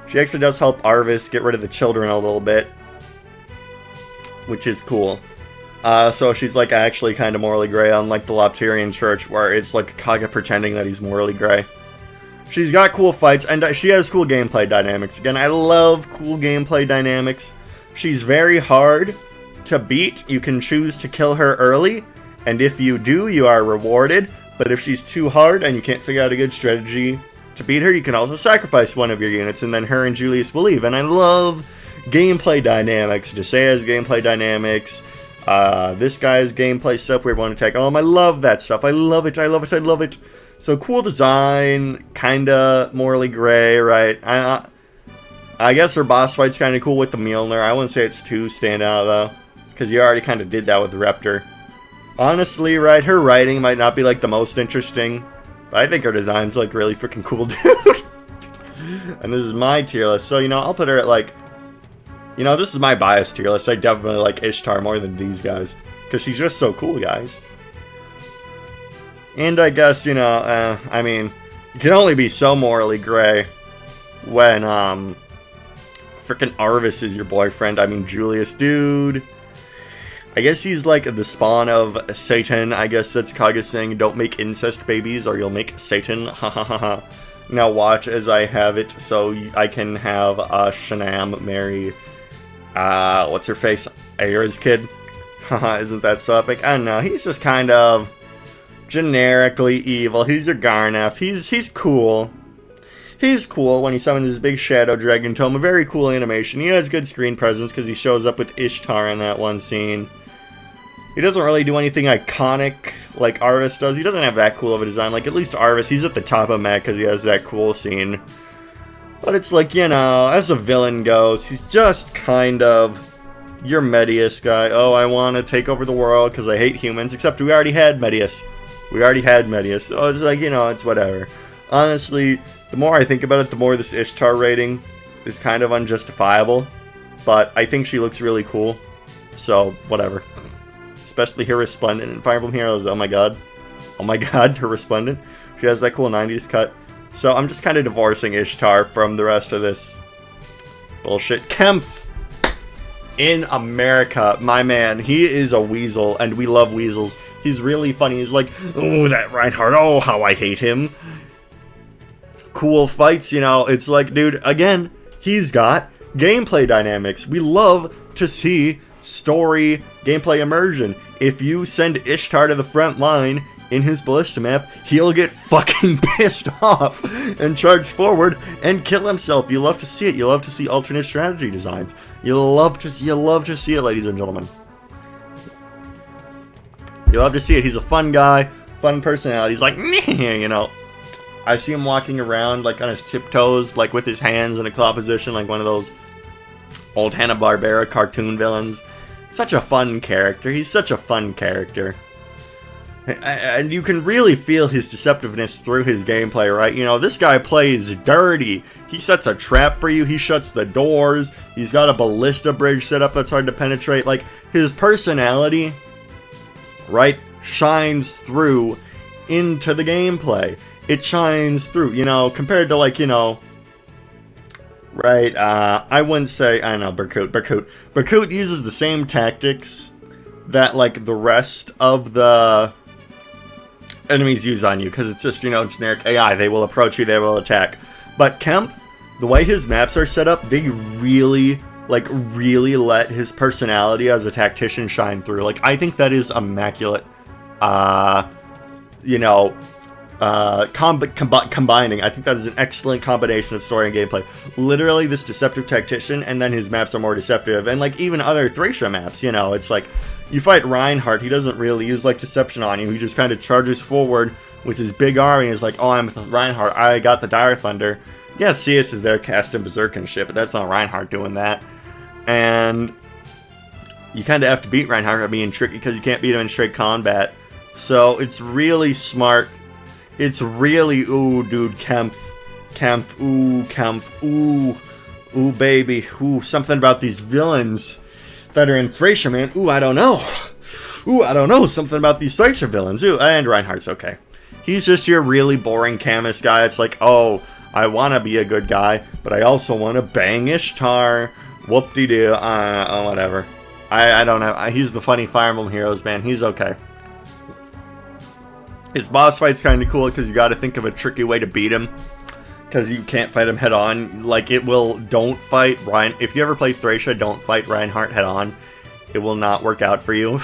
A: she actually does help Arvis get rid of the children a little bit, which is cool. So she's like actually kind of morally gray, unlike the Lapterian Church, where it's like Kaga pretending that he's morally gray. She's got cool fights, and she has cool gameplay dynamics. Again, I love cool gameplay dynamics. She's very hard to beat. You can choose to kill her early, and if you do, you are rewarded. But if she's too hard and you can't figure out a good strategy to beat her, you can also sacrifice one of your units, and then her and Julius will leave. And I love gameplay dynamics. Desea's gameplay dynamics. This guy's gameplay stuff we're going to take. I love that stuff. I love it. So cool design, kinda morally gray, right? I guess her boss fight's kinda cool with the Mjolnir. I wouldn't say it's too standout though, because you already kinda did that with the Raptor. Honestly, right, her writing might not be like the most interesting, but I think her design's like really freaking cool, dude. And this is my tier list, so I'll put her at like, this is my biased tier list. I definitely like Ishtar more than these guys, because she's just so cool, guys. And I guess, I mean, you can only be so morally gray when, Frickin' Arvis is your boyfriend. I mean, Julius, dude. I guess he's like the spawn of Satan. I guess that's Kaga saying, don't make incest babies or you'll make Satan. Ha ha ha ha. Now watch as I have it so I can have Shanam marry, what's her face? Ayra's kid. Haha, isn't that so epic? I don't know, he's just kind of generically evil. He's your Garneth. He's cool. He's cool when he summons his big shadow dragon tome. A very cool animation. He has good screen presence because he shows up with Ishtar in that one scene. He doesn't really do anything iconic like Arvis does. He doesn't have that cool of a design. Like, at least Arvis, he's at the top of Mac because he has that cool scene. But it's like, you know, as a villain goes, he's just kind of your Medius guy. Oh, I want to take over the world because I hate humans. Except we already had Medius. We already had Medius. So it's like, you know, it's whatever. Honestly, the more I think about it, the more this Ishtar rating is kind of unjustifiable. But I think she looks really cool. So, whatever. Especially her Resplendent in Fire Emblem Heroes. Oh my god. Oh my god, her Resplendent. She has that cool 90s cut. So I'm just kind of divorcing Ishtar from the rest of this bullshit. Kempf! In America, my man. He is a weasel, and we love weasels. He's really funny. He's like, oh, that Reinhardt. Oh, how I hate him. Cool fights, you know. It's like, dude, again, he's got gameplay dynamics. We love to see story gameplay immersion. If you send Ishtar to the front line in his ballista map, he'll get fucking pissed off and charge forward and kill himself. You love to see it. You love to see alternate strategy designs. You love to see it, ladies and gentlemen. You love to see it. He's a fun guy, fun personality. He's like, you know. I see him walking around like on his tiptoes, like with his hands in a claw position, like one of those old Hanna-Barbera cartoon villains. Such a fun character. He's such a fun character. And you can really feel his deceptiveness through his gameplay, right? You know, this guy plays dirty. He sets a trap for you. He shuts the doors. He's got a ballista bridge set up that's hard to penetrate. Like, his personality, right, shines through into the gameplay. It shines through, you know, compared to, like, you know, right, I wouldn't say, I don't know, Berkut uses the same tactics that, like, the rest of the enemies use on you, because it's just, you know, generic AI. They will approach you, they will attack. But Kempf, the way his maps are set up, they really, like, really let his personality as a tactician shine through. Like, I think that is immaculate, you know, combining. I think that is an excellent combination of story and gameplay. Literally this deceptive tactician, and then his maps are more deceptive. And like even other Thracia maps, you know, it's like you fight Reinhardt, he doesn't really use like deception on you. He just kind of charges forward with his big army and is like, oh, I'm with Reinhardt, I got the Dire Thunder. Yeah, CS is there casting Berserk and shit, but that's not Reinhardt doing that. And you kind of have to beat Reinhardt by being tricky because you can't beat him in straight combat. So it's really smart. It's really, ooh, dude, Kempf, ooh, baby, ooh, something about these villains that are in Thracia, man, ooh, I don't know, something about these Thracia villains, ooh, and Reinhardt's okay. He's just your really boring Camus guy. It's like, oh, I want to be a good guy, but I also want to bang Ishtar, whoop-de-doo, oh, whatever. I don't know, he's the funny Fire Emblem Heroes, man, he's okay. His boss fight's kind of cool because you got to think of a tricky way to beat him, because you can't fight him head on. Like, it will, don't fight Ryan. If you ever play Thracia, don't fight Reinhardt head on. It will not work out for you.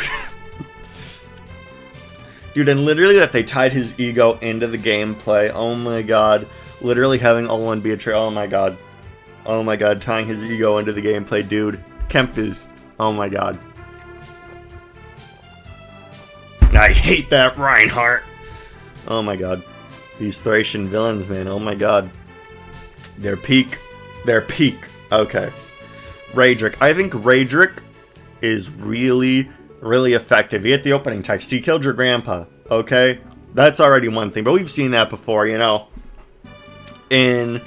A: Dude, and literally that they tied his ego into the gameplay. Oh my god. Literally having Olin be a trail. Oh my god. Oh my god, tying his ego into the gameplay, dude. Kempf is, oh my god. I hate that Reinhardt. Oh my god. These Thracian villains, man. Oh my god. They're peak. They're peak. Okay. Raedric. I think Raedric is really, really effective. He hit the opening text. He killed your grandpa. Okay? That's already one thing. But we've seen that before, you know. In,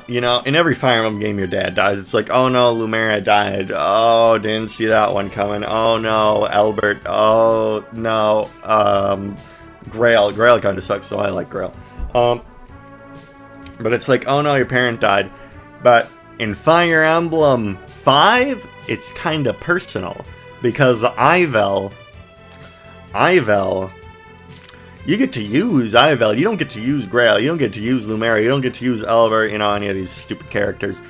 A: you know, in every Fire Emblem game your dad dies. It's like, oh no, Lumeria died. Oh, didn't see that one coming. Oh no, Albert. Oh no, Grail. Grail kind of sucks, so I like Grail. But it's like, oh no, your parent died. But In Fire Emblem 5, it's kind of personal. Because Ivel, you get to use Ivel. You don't get to use Grail. You don't get to use Lumera. You don't get to use Elver, you know, any of these stupid characters.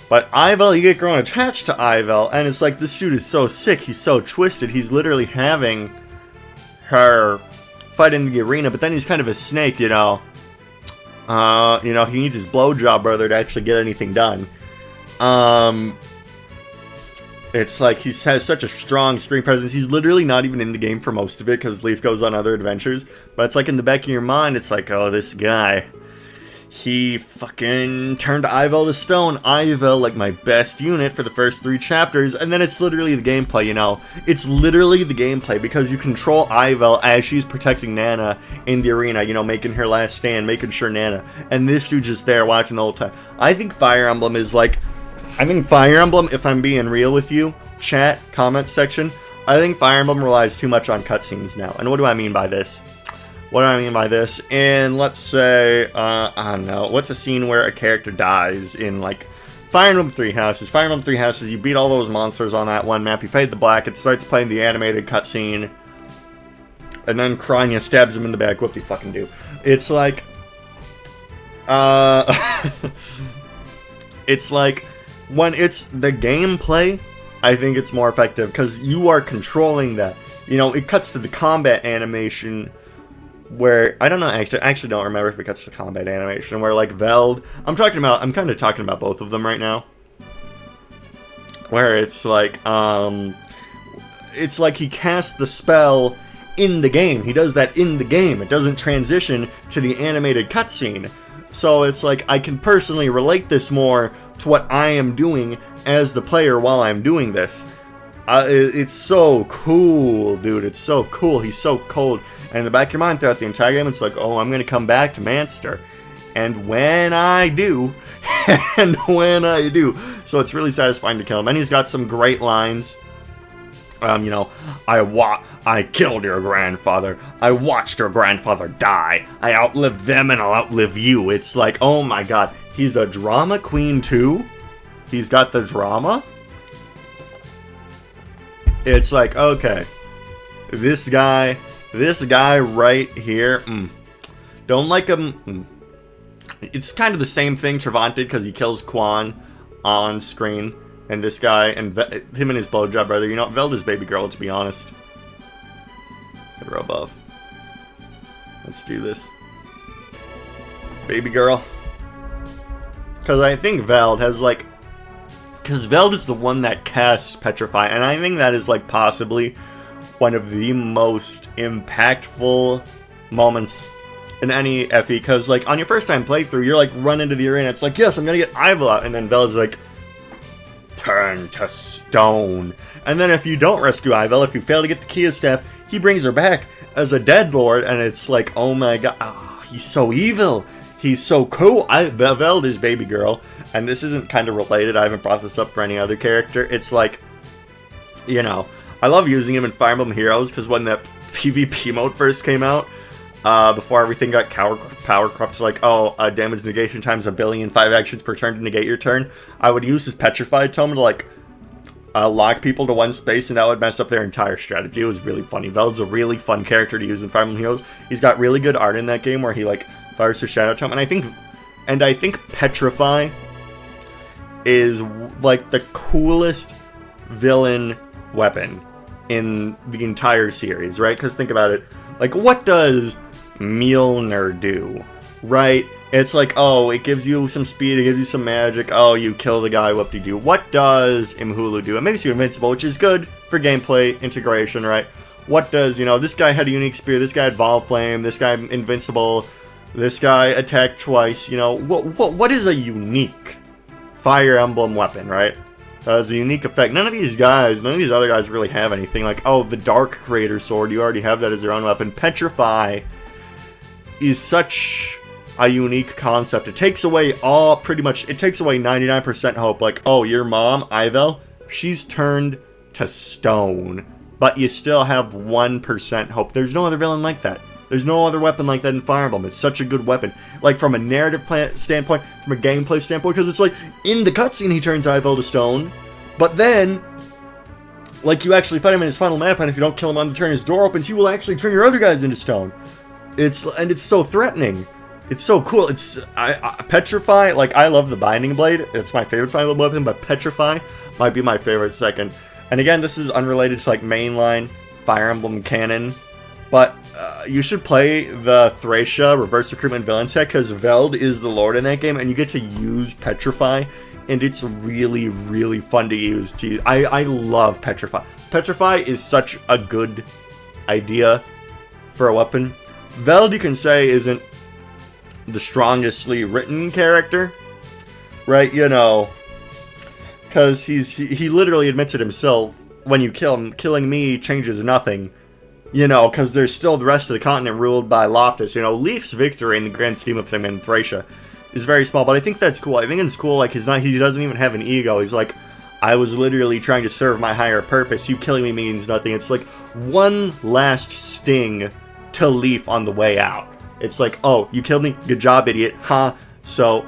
A: But Ivel, you get grown attached to Ivel, and it's like, this dude is so sick, he's so twisted, he's literally having her fight in the arena, but then he's kind of a snake, you know. He needs his blowjob brother to actually get anything done. It's like he has such a strong screen presence. He's literally not even in the game for most of it, because Leaf goes on other adventures. But it's like in the back of your mind, it's like, oh, this guy, he fucking turned Ivel to stone. Ivel, like, my best unit for the first 3 chapters, and then it's literally the gameplay, you know. It's literally the gameplay, because you control Ivel as she's protecting Nana in the arena, you know, making her last stand, making sure Nana, and this dude's just there watching the whole time. I think Fire Emblem is like, if I'm being real with you, chat, comment section, I think Fire Emblem relies too much on cutscenes now. And what do I mean by this? And let's say, I don't know, what's a scene where a character dies in, like, Fire Emblem 3 Houses? Fire Emblem 3 Houses, you beat all those monsters on that one map, you fade the black, it starts playing the animated cutscene, and then Kranya stabs him in the back. Whoop de fucking do. It's like, it's like, when it's the gameplay, I think it's more effective, because you are controlling that. You know, it cuts to the combat animation, where, I don't know, I actually don't remember if it cuts to combat animation, where, like, Veld, I'm kind of talking about both of them right now, where it's like he casts the spell in the game. He does that in the game. It doesn't transition to the animated cutscene. So it's like, I can personally relate this more to what I am doing as the player while I'm doing this. It's so cool, dude. It's so cool. He's so cold. And in the back of your mind throughout the entire game, it's like, oh, I'm going to come back to Manster. And when I do, so it's really satisfying to kill him. And he's got some great lines. You know, I killed your grandfather. I watched your grandfather die. I outlived them and I'll outlive you. It's like, oh my god. He's a drama queen too. He's got the drama. It's like, okay. This guy right here. Don't like him. It's kind of the same thing Trevant did, because he kills Quan on screen. And this guy, and him and his blowjob brother, you know, Velda's baby girl, to be honest. Hit her above. Let's do this. Baby girl. Because I think Veld has, like... Because Veld is the one that casts Petrify, and I think that is, like, possibly one of the most impactful moments in any FE. Because, like, on your first time playthrough, you're, like, run into the arena, it's like, yes, I'm gonna get Ivel out, and then Veld's like... turn to stone. And then if you don't rescue Ivel, if you fail to get the Kia staff, he brings her back as a dead lord, and it's like, oh my god, he's so evil. He's so cool. Veld is baby girl, and this isn't kind of related. I haven't brought this up for any other character. It's like, you know, I love using him in Fire Emblem Heroes, because when that PvP mode first came out, before everything got power corrupt, like, oh, damage negation times 1,000,000,000, 5 actions per turn to negate your turn, I would use his Petrified Tome to, like, lock people to one space, and that would mess up their entire strategy. It was really funny. Veld's a really fun character to use in Fire Emblem Heroes. He's got really good art in that game, where he, like, fires his Shadow Tome, and I think Petrify is, like, the coolest villain weapon in the entire series, right? Because think about it. Like, what does Mjolnir do, right? It's like, oh, it gives you some speed, it gives you some magic, oh, you kill the guy, whoop-de-doo. What does Imhulu do? It makes you invincible, which is good for gameplay integration, right? What does, you know, this guy had a unique spear, this guy had Vol Flame, this guy invincible, this guy attacked twice, you know, what is a unique Fire Emblem weapon, right? That has a unique effect. None of these other guys really have anything. Like, oh, the Dark Creator Sword, you already have that as your own weapon. Petrify is such a unique concept. It takes away it takes away 99% hope. Like, oh, your mom, Ivel, she's turned to stone, but you still have 1% hope. There's no other villain like that. There's no other weapon like that in Fire Emblem. It's such a good weapon. Like, from a narrative standpoint, from a gameplay standpoint, because it's like, in the cutscene he turns Ivel to stone, but then, like, you actually fight him in his final map, and if you don't kill him on the turn his door opens, he will actually turn your other guys into stone. And it's so threatening. It's so cool. It's Petrify. Like, I love the Binding Blade. It's my favorite Fire Emblem weapon, but Petrify might be my favorite second. And again, this is unrelated to like mainline Fire Emblem canon, but you should play the Thracia reverse recruitment villain set because Veld is the Lord in that game, and you get to use Petrify, and it's really, really fun to use. I love Petrify. Petrify is such a good idea for a weapon. Veld, you can say, isn't the strongestly written character, right? You know, because he literally admits it himself. When you kill him, killing me changes nothing, you know, because there's still the rest of the continent ruled by Loftus. You know, Leaf's victory in the grand scheme of things in Thracia is very small, but I think that's cool. I think it's cool, like, he doesn't even have an ego. He's like, I was literally trying to serve my higher purpose. You killing me means nothing. It's like one last sting to Leaf on the way out. It's like, oh, you killed me? Good job, idiot. Ha. So,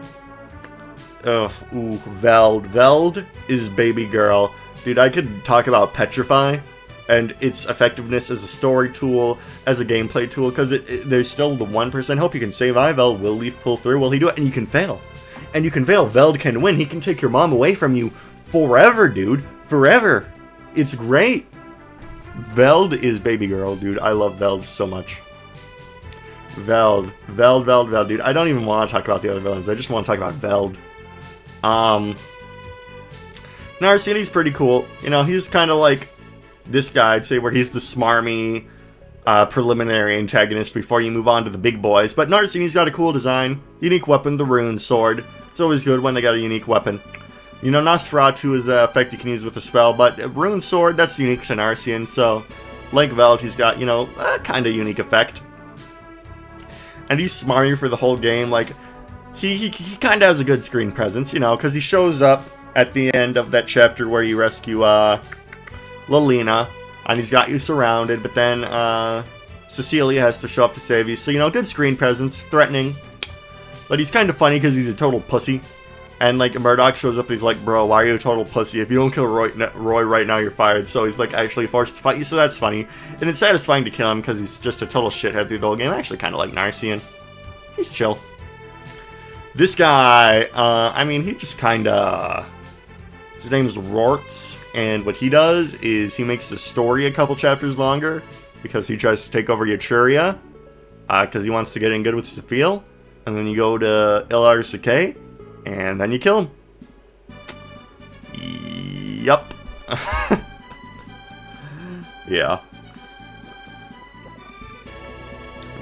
A: Veld. Veld is baby girl. Dude, I could talk about Petrify and its effectiveness as a story tool, as a gameplay tool, because there's still the 1% hope you can save Ivel. Will Leaf pull through? Will he do it? And you can fail. And you can fail. Veld can win. He can take your mom away from you forever, dude. Forever. It's great. Veld is baby girl, dude. I love Veld so much. Veld, dude. I don't even want to talk about the other villains. I just want to talk about Veld. Narcini's pretty cool. You know, he's kind of like this guy, I'd say, where he's the smarmy, preliminary antagonist before you move on to the big boys. But Narcini's got a cool design. Unique weapon, the Rune Sword. It's always good when they got a unique weapon. You know, Nosferatu is an effect you can use with a spell, but Rune Sword, that's unique to Narcian, so like Veld, he's got, you know, a kind of unique effect. And he's smarmy for the whole game. Like, he kind of has a good screen presence, you know, because he shows up at the end of that chapter where you rescue Lilina, and he's got you surrounded, but then Cecilia has to show up to save you. So, you know, good screen presence, threatening. But he's kind of funny because he's a total pussy. And, like, Murdoch shows up and he's like, bro, why are you a total pussy? If you don't kill Roy right now, you're fired. So he's, like, actually forced to fight you, so that's funny. And it's satisfying to kill him because he's just a total shithead through the whole game. I actually kind of like Narcian. He's chill. This guy, I mean, he just kind of... His name's Rorts, and what he does is he makes the story a couple chapters longer because he tries to take over Yachuria, because he wants to get in good with Sophia. And then you go to Ilar Sakei, and then you kill him. Yup. Yeah.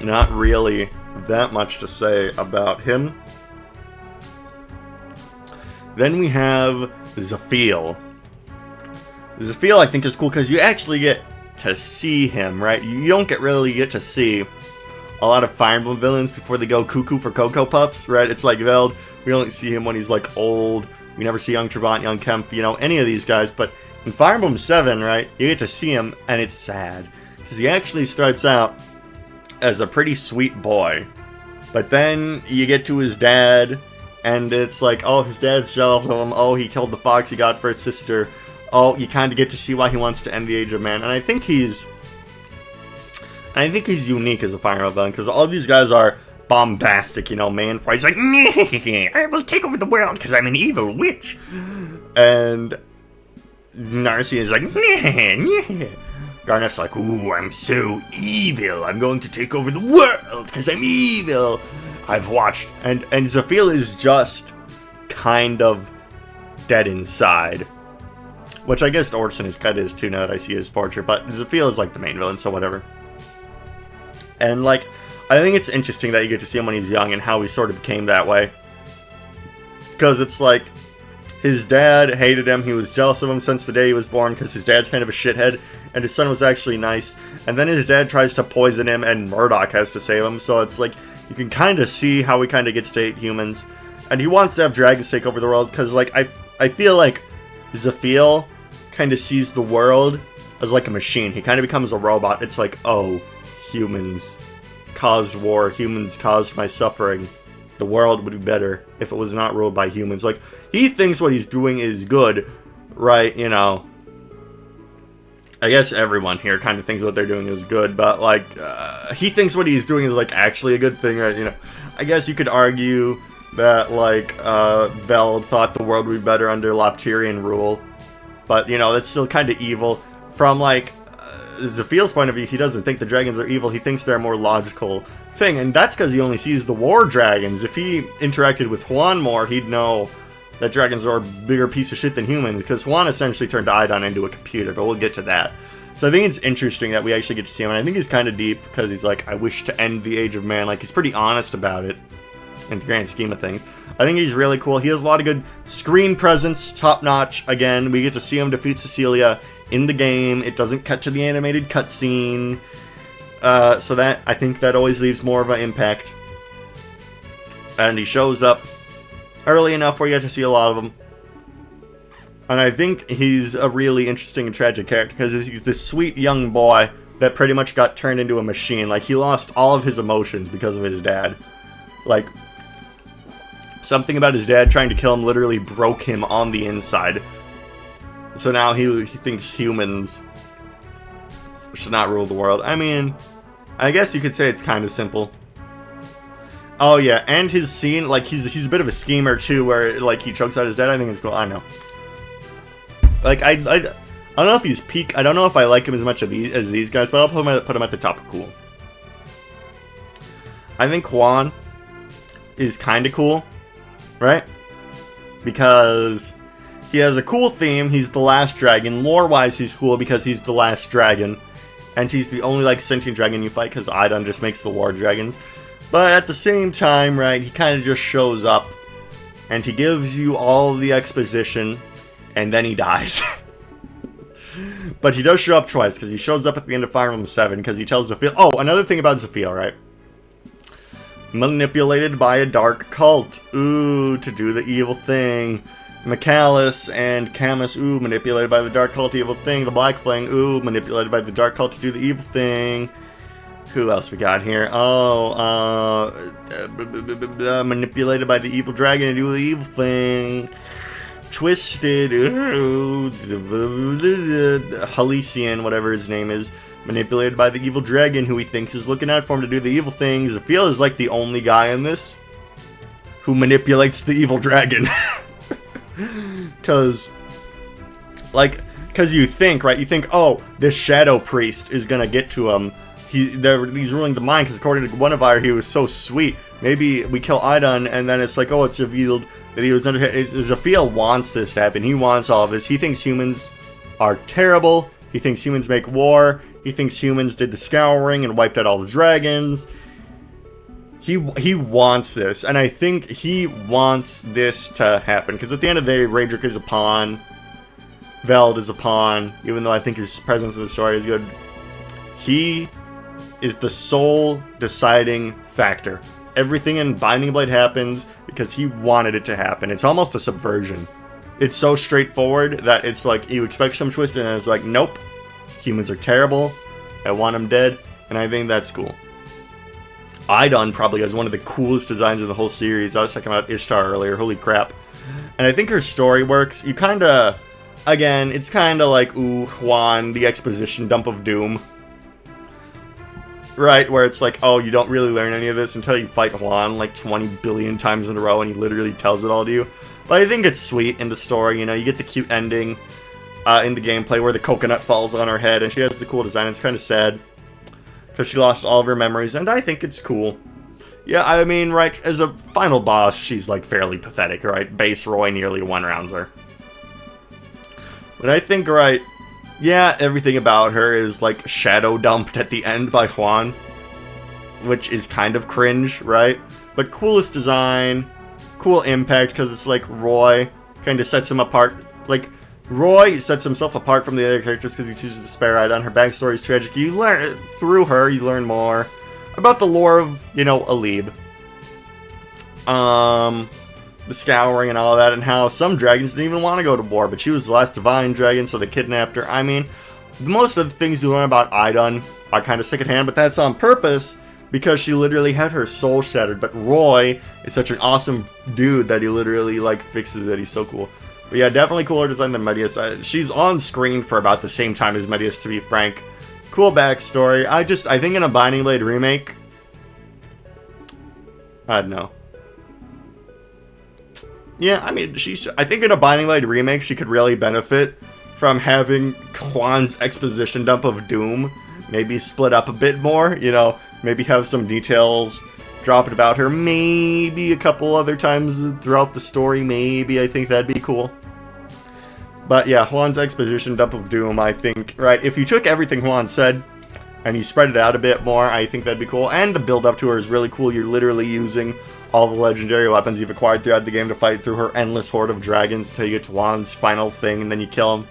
A: Not really that much to say about him. Then we have Zafil. Zafil, I think, is cool because you actually get to see him, right? You don't really get to see a lot of Fire Emblem villains before they go cuckoo for Cocoa Puffs, right? It's like Veld, we only see him when he's, like, old. We never see young Trevant, young Kempf, you know, any of these guys. But in Fire Emblem 7, right, you get to see him, and it's sad. Because he actually starts out as a pretty sweet boy. But then you get to his dad, and it's like, oh, his dad's jealous of him. Oh, he killed the fox he got for his sister. Oh, you kind of get to see why he wants to end the Age of Man. And I think he's unique as a Fire Emblem villain, because all these guys are bombastic, you know, Manfroy. He's like, I will take over the world because I'm an evil witch. And Narcian is like, Garneth's like, ooh, I'm so evil. I'm going to take over the world because I'm evil. I've watched. And Zafil is just kind of dead inside. Which I guess Orson is kind of is too now that I see his portrait. But Zafil is like the main villain, so whatever. And like, I think it's interesting that you get to see him when he's young and how he sort of became that way. Because it's like, his dad hated him, he was jealous of him since the day he was born because his dad's kind of a shithead, and his son was actually nice. And then his dad tries to poison him and Murdoch has to save him, so it's like, you can kind of see how he kind of gets to hate humans. And he wants to have dragons take over the world because, like, I feel like Zafil kind of sees the world as like a machine. He kind of becomes a robot. It's like, oh, humans caused war, humans caused my suffering. The world would be better if it was not ruled by humans. Like, he thinks what he's doing is good, right? You know, I guess everyone here kind of thinks what they're doing is good, but, like, he thinks what he's doing is, like, actually a good thing, right? You know, I guess you could argue that, like, Veld thought the world would be better under Lopterian rule, but, you know, that's still kind of evil. From, like, Zafil's point of view, he doesn't think the dragons are evil, he thinks they're a more logical thing, and that's because he only sees the war dragons. If he interacted with Juan more, he'd know that dragons are a bigger piece of shit than humans, because Juan essentially turned Idon into a computer, but we'll get to that. So I think it's interesting that we actually get to see him, and I think he's kind of deep, because he's like, I wish to end the Age of Man. Like, he's pretty honest about it, in the grand scheme of things. I think he's really cool. He has a lot of good screen presence, top-notch. Again, we get to see him defeat Cecilia in the game. It doesn't cut to the animated cutscene. So that, I think that always leaves more of an impact. And he shows up early enough where you get to see a lot of them. And I think he's a really interesting and tragic character, because he's this sweet young boy that pretty much got turned into a machine. Like, he lost all of his emotions because of his dad. Like, something about his dad trying to kill him literally broke him on the inside. So now he thinks humans should not rule the world. I mean, I guess you could say it's kind of simple. Oh yeah, and his scene, like, he's a bit of a schemer too, where, like, he chokes out his dad. I think it's cool. I know. Like, I don't know if he's peak. I don't know if I like him as much as these guys, but I'll put him at the top of cool. I think Juan is kind of cool, right? Because he has a cool theme. He's the last dragon. Lore-wise, he's cool because he's the last dragon. And he's the only, like, sentient dragon you fight, because Idon just makes the war dragons. But at the same time, right, he kind of just shows up. And he gives you all the exposition. And then he dies. But he does show up twice, because he shows up at the end of Fire Emblem 7, because he tells Zafil... Oh, another thing about Zafil, right? Manipulated by a dark cult. Ooh, to do the evil thing. Michaelis and Camus, ooh, manipulated by the dark cult, evil thing. The Black Flame, ooh, manipulated by the dark cult to do the evil thing. Who else we got here? Oh, manipulated by the evil dragon to do the evil thing. Twisted, ooh, Halician, whatever his name is. Manipulated by the evil dragon, who he thinks is looking out for him to do the evil things. Zafil is like the only guy in this who manipulates the evil dragon. Because you think, right? You think, oh, this Shadow Priest is gonna get to him. He's ruling the mind, because according to Guinevere, he was so sweet. Maybe we kill Idon, and then it's like, oh, it's revealed that he was under... Zafil wants this to happen. He wants all of this. He thinks humans are terrible. He thinks humans make war. He thinks humans did the scouring and wiped out all the dragons. He wants this, and I think he wants this to happen, because at the end of the day, Raedric is a pawn. Veld is a pawn, even though I think his presence in the story is good. He is the sole deciding factor. Everything in Binding Blade happens because he wanted it to happen. It's almost a subversion. It's so straightforward that it's like, you expect some twist, and it's like, nope. Humans are terrible. I want them dead, and I think that's cool. Idon probably has one of the coolest designs in the whole series. I was talking about Ishtar earlier. Holy crap. And I think her story works. You kind of... Again, it's kind of like, ooh, Juan, the exposition dump of doom. Right, where it's like, oh, you don't really learn any of this until you fight Juan like 20 billion times in a row, and he literally tells it all to you. But I think it's sweet in the story, you know, you get the cute ending in the gameplay where the coconut falls on her head, and she has the cool design. It's kind of sad, because she lost all of her memories, and I think it's cool. Yeah, I mean, right, as a final boss, she's like fairly pathetic, right? Base Roy nearly one-rounds her. But I think, right, yeah, everything about her is like shadow dumped at the end by Juan, which is kind of cringe, right? But coolest design, cool impact, because it's like Roy kind of sets him apart. Like, Roy sets himself apart from the other characters because he chooses to spare Idon. Her backstory is tragic. You learn, through her, you learn more about the lore of, you know, Alib. The scouring and all of that, and how some dragons didn't even want to go to war, but she was the last divine dragon, so they kidnapped her. I mean, most of the things you learn about Idon are kind of secondhand, but that's on purpose, because she literally had her soul shattered. But Roy is such an awesome dude that he literally, like, fixes it. He's so cool. But yeah, definitely cooler design than Medius. She's on screen for about the same time as Medius, to be frank. Cool backstory. I think in a Binding Blade remake, I don't know. Yeah, I mean, I think in a Binding Blade remake, she could really benefit from having Juan's exposition dump of Doom maybe split up a bit more, you know, maybe have some details dropped about her, maybe a couple other times throughout the story, maybe. I think that'd be cool. But yeah, Juan's exposition dump of Doom, I think, right, if you took everything Juan said and you spread it out a bit more, I think that'd be cool. And the build up to her is really cool. You're literally using all the legendary weapons you've acquired throughout the game to fight through her endless horde of dragons until you get to Juan's final thing and then you kill him.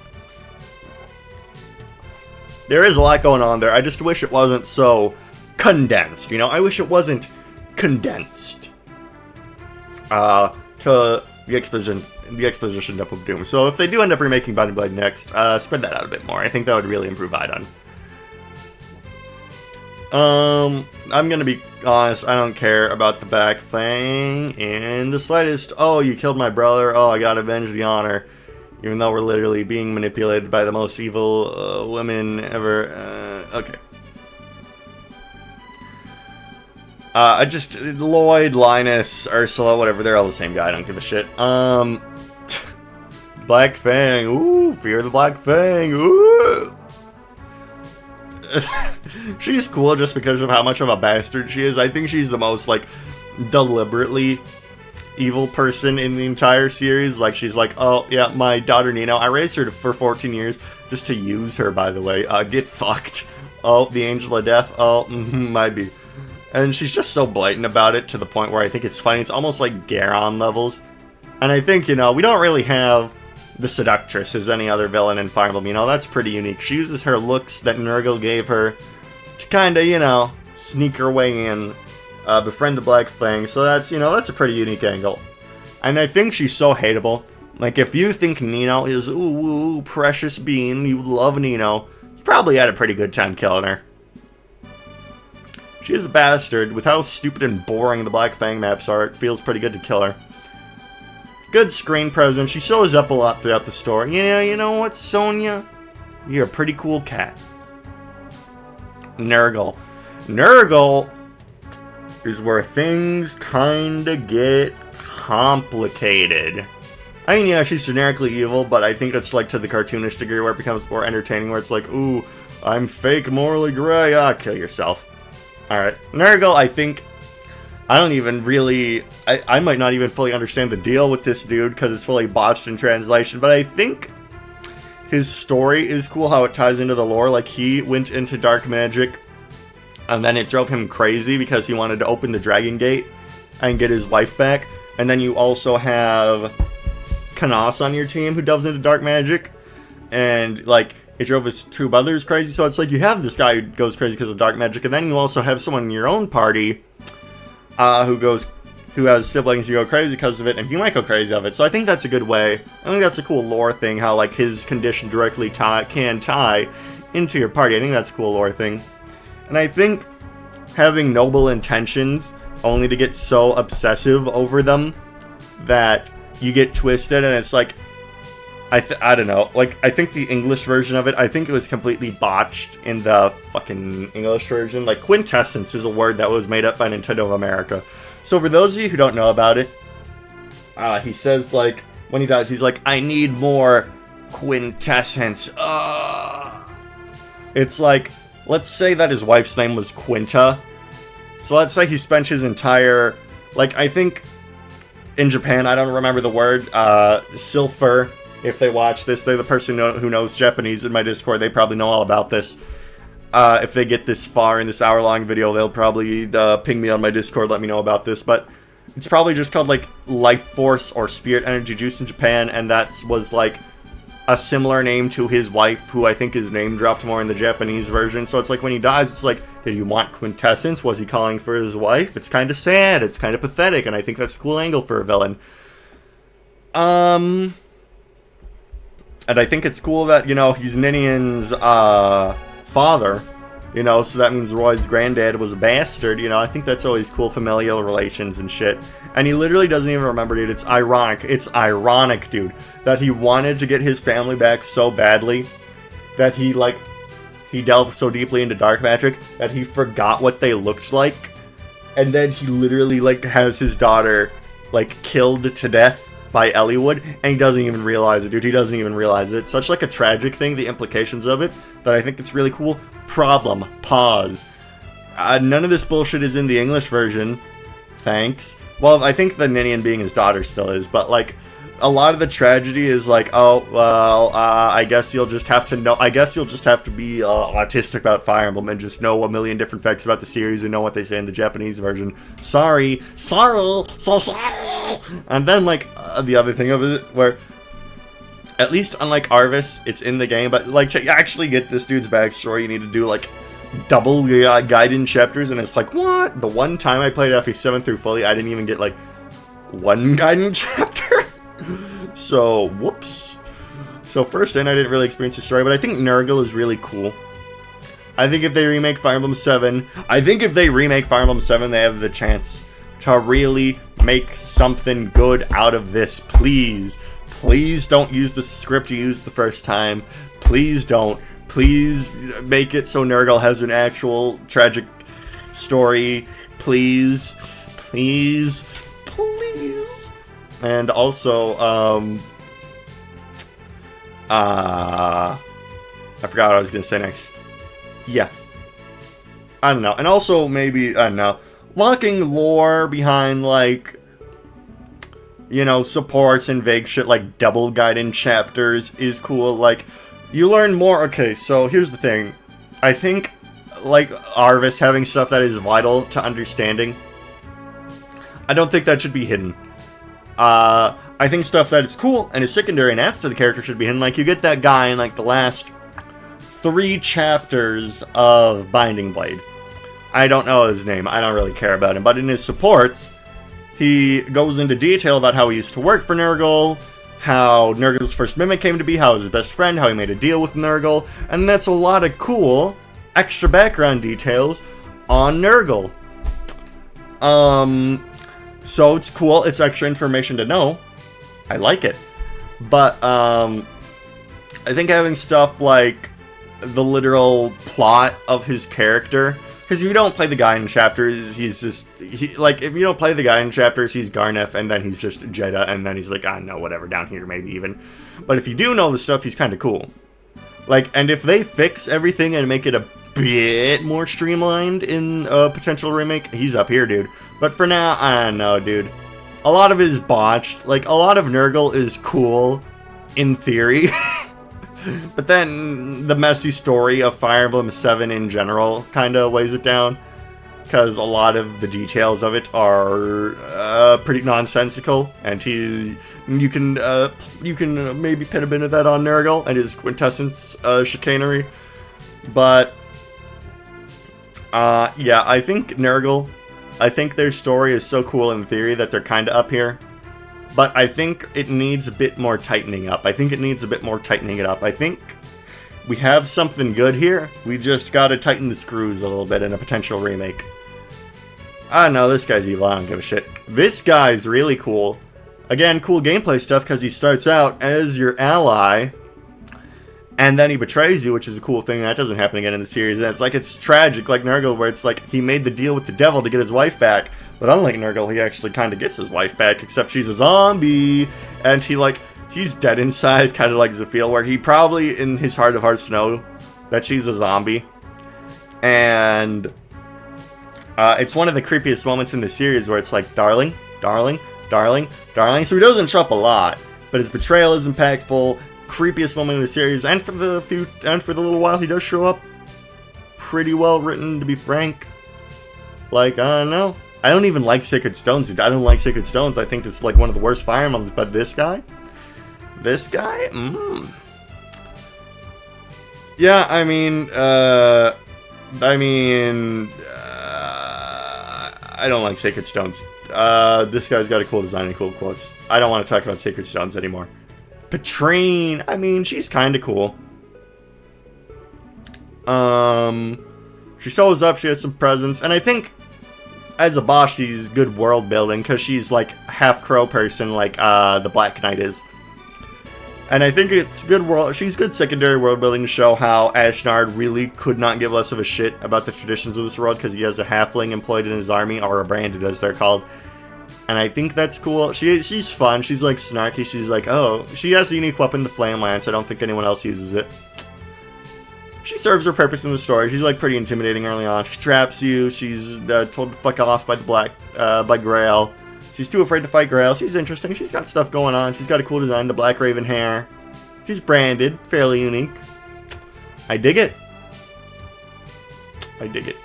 A: There is a lot going on there. I just wish it wasn't so condensed, you know? I wish it wasn't condensed to the exposition dump of Doom. So if they do end up remaking Binding Blade next, spread that out a bit more. I think that would really improve Hardin. I'm gonna be honest, I don't care about the back thing in the slightest. Oh, you killed my brother, oh, I gotta avenge the honor. Even though we're literally being manipulated by the most evil women ever. Okay. Lloyd, Linus, Ursula, whatever, they're all the same guy, I don't give a shit. Black Fang, ooh, fear the Black Fang, ooh. She's cool just because of how much of a bastard she is. I think she's the most, like, deliberately evil person in the entire series. Like, she's like, oh, yeah, my daughter Nino, I raised her for 14 years just to use her, by the way. Get fucked. Oh, the Angel of Death. Oh, might be. And she's just so blatant about it to the point where I think it's funny. It's almost like Garon levels. And I think, you know, we don't really have the Seductress as any other villain in Fire Emblem. You know, that's pretty unique. She uses her looks that Nurgle gave her to kind of, you know, sneak her way in, befriend the Black Fang. So that's, you know, that's a pretty unique angle. And I think she's so hateable. Like, if you think Nino is, ooh, precious bean, you love Nino, you probably had a pretty good time killing her. She is a bastard. With how stupid and boring the Black Fang maps are, it feels pretty good to kill her. Good screen presence. She shows up a lot throughout the story. Yeah, you know what, Sonia? You're a pretty cool cat. Nurgle. Nurgle is where things kinda get complicated. I mean, yeah, she's generically evil, but I think it's like to the cartoonish degree where it becomes more entertaining, where it's like, ooh, I'm fake morally gray. Ah, kill yourself. Alright. Nurgle, I think, I don't even really, I might not even fully understand the deal with this dude because it's fully botched in translation, but I think his story is cool, how it ties into the lore. Like, he went into dark magic, and then it drove him crazy because he wanted to open the Dragon Gate and get his wife back. And then you also have Canas on your team who delves into dark magic, and, like, it drove his two brothers crazy. So it's like you have this guy who goes crazy because of dark magic, and then you also have someone in your own party who has siblings who go crazy because of it, and you might go crazy of it. So I think that's a good way. I think that's a cool lore thing, how, like, his condition directly can tie into your party. I think that's a cool lore thing. And I think having noble intentions only to get so obsessive over them that you get twisted, and it's like, I don't know, like, I think the English version of it, I think it was completely botched in the fucking English version. Like, quintessence is a word that was made up by Nintendo of America. So for those of you who don't know about it, he says, like, when he dies, he's like, I need more quintessence. It's like, let's say that his wife's name was Quinta. So let's say he spent his entire, like, I think in Japan, I don't remember the word, Silfer. If they watch this, they're the person who knows Japanese in my Discord. They probably know all about this. If they get this far in this hour-long video, they'll probably ping me on my Discord, let me know about this. But it's probably just called, like, Life Force or Spirit Energy Juice in Japan, and that was, like, a similar name to his wife, who I think is name dropped more in the Japanese version. So it's like when he dies, it's like, did you want quintessence? Was he calling for his wife? It's kind of sad. It's kind of pathetic, and I think that's a cool angle for a villain. And I think it's cool that, you know, he's Ninian's father, You know, so that means Roy's granddad was a bastard. You know, I think that's always cool, familial relations and shit. And he literally doesn't even remember, dude. It's ironic. It's ironic, dude, that he wanted to get his family back so badly that he delved so deeply into dark magic that he forgot what they looked like. And then he literally, like, has his daughter, like, killed to death by Elliewood, and he doesn't even realize it, dude. He doesn't even realize it. It's such, like, a tragic thing, the implications of it, that I think it's really cool. Problem. Pause. None of this bullshit is in the English version. Thanks. Well, I think the Ninian being his daughter still is, but, like, a lot of the tragedy is like, oh, well, I guess you'll just have to know, I guess you'll just have to be autistic about Fire Emblem and just know a million different facts about the series and know what they say in the Japanese version. Sorry. So sorry. And then, like, the other thing of it, where, at least unlike Arvis, it's in the game, but, like, to actually get this dude's backstory, you need to do, like, double guidance chapters, and it's like, what? The one time I played FE7 through fully, I didn't even get, like, one guidance chapter? So, whoops. So first in, I didn't really experience the story, but I think Nurgle is really cool. I think if they remake Fire Emblem 7, they have the chance to really make something good out of this. Please. Please don't use the script you used the first time. Please don't. Please make it so Nurgle has an actual tragic story. Please. Please. Please. And also, I forgot what I was going to say next. Yeah. I don't know. And also, maybe, I don't know, locking lore behind, like, you know, supports and vague shit like double guidance chapters is cool. Like, you learn more. Okay, so here's the thing. I think, like, Arvis having stuff that is vital to understanding, I don't think that should be hidden. I think stuff that is cool and is secondary and adds to the character should be hidden. Like, you get that guy in, like, the last 3 chapters of Binding Blade. I don't know his name. I don't really care about him. But in his supports, he goes into detail about how he used to work for Nurgle, how Nurgle's first mimic came to be, how he was his best friend, how he made a deal with Nurgle, and that's a lot of cool extra background details on Nurgle. So it's cool, it's extra information to know. I like it. But, I think having stuff like the literal plot of his character, because if you don't play the guy in chapters, he's just, like, if you don't play the guy in chapters, he's Garneth, and then he's just Jeddah, and then he's like, I don't know, whatever, down here maybe even. But if you do know the stuff, he's kind of cool. Like, and if they fix everything and make it a bit more streamlined in a potential remake, he's up here, dude. But for now, I don't know, dude. A lot of it is botched. Like, a lot of Nurgle is cool, in theory. But then, the messy story of Fire Emblem 7 in general kind of weighs it down. Because a lot of the details of it are pretty nonsensical. And you can maybe pin a bit of that on Nurgle and his quintessence chicanery. But, yeah, I think Nurgle, I think their story is so cool in theory that they're kind of up here. But I think it needs a bit more tightening up. I think it think we have something good here. We just gotta tighten the screws a little bit in a potential remake. I don't know, this guy's evil. I don't give a shit. This guy's really cool. Again, cool gameplay stuff because he starts out as your ally, and then he betrays you, which is a cool thing. That doesn't happen again in the series. And it's like, it's tragic, like Nurgle, where it's like he made the deal with the devil to get his wife back. But unlike Nurgle, he actually kind of gets his wife back, except she's a zombie, and he's dead inside, kind of like Zephyl, where he probably, in his heart of hearts, know that she's a zombie. And it's one of the creepiest moments in the series where it's like, darling, darling, darling, darling. So he doesn't show up a lot, but his betrayal is impactful. Creepiest moment in the series, and for the little while he does show up, pretty well written, to be frank. Like, I don't know. I don't even like Sacred Stones, dude. I don't like Sacred Stones. I think it's like one of the worst Fire Emblems, but this guy? Yeah, I don't like Sacred Stones. This guy's got a cool design and cool quotes. I don't want to talk about Sacred Stones anymore. Patrine, she's kind of cool. She shows up, she has some presence, and I think as a boss she's good world building, because she's like half crow person like the Black Knight is. And I think it's she's good secondary world building to show how Ashnard really could not give less of a shit about the traditions of this world, because he has a halfling employed in his army, or a branded as they're called. And I think that's cool. She's fun, she's like snarky, she's like, oh, she has a unique weapon, the Flame Lance. I don't think anyone else uses it. She serves her purpose in the story. She's like pretty intimidating early on. She traps you. She's told to fuck off by the by Grail. She's too afraid to fight Grail. She's interesting. She's got stuff going on. She's got a cool design. The black raven hair. She's branded, fairly unique. I dig it. I dig it.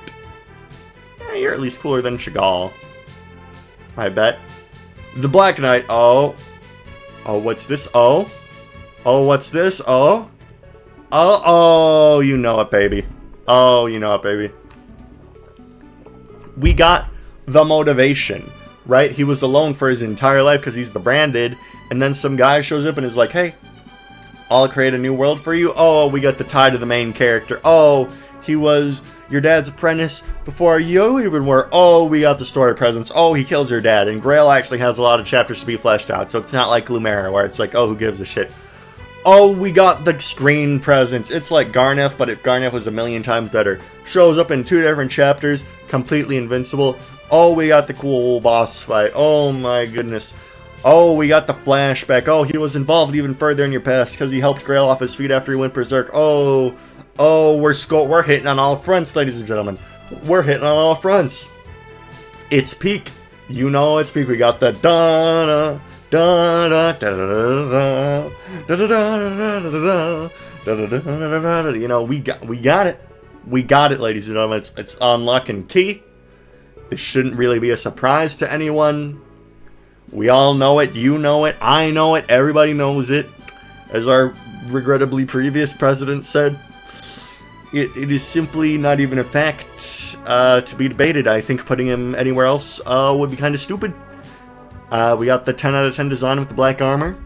A: Yeah, you're at least cooler than Chagall, I bet. The Black Knight. Oh, what's this? Oh, what's this? Oh, you know it, baby. Oh, you know it, baby. We got the motivation, right? He was alone for his entire life because he's the branded, and then some guy shows up and is like, hey, I'll create a new world for you. Oh, we got the tie to the main character. Oh, he was your dad's apprentice before you even were. Oh, we got the story presence. Oh, he kills your dad. And Grail actually has a lot of chapters to be fleshed out, so it's not like Lumera where it's like, oh, who gives a shit. Oh, we got the screen presence. It's like Garneth, but if Garneth was a million times better. Shows up in 2 different chapters, completely invincible. Oh, we got the cool boss fight. Oh my goodness. Oh, we got the flashback. Oh, he was involved even further in your past because he helped Grail off his feet after he went berserk. Oh, we're hitting on all fronts, ladies and gentlemen. We're hitting on all fronts. It's peak. You know it's peak. We got the da-da. You know, we got it. We got it, ladies and gentlemen. It's unlock and key. This shouldn't really be a surprise to anyone. We all know it. You know it. I know it. Everybody knows it. As our regrettably previous president said, it is simply not even a fact to be debated. I think putting him anywhere else would be kind of stupid. We got the 10 out of 10 design with the black armor.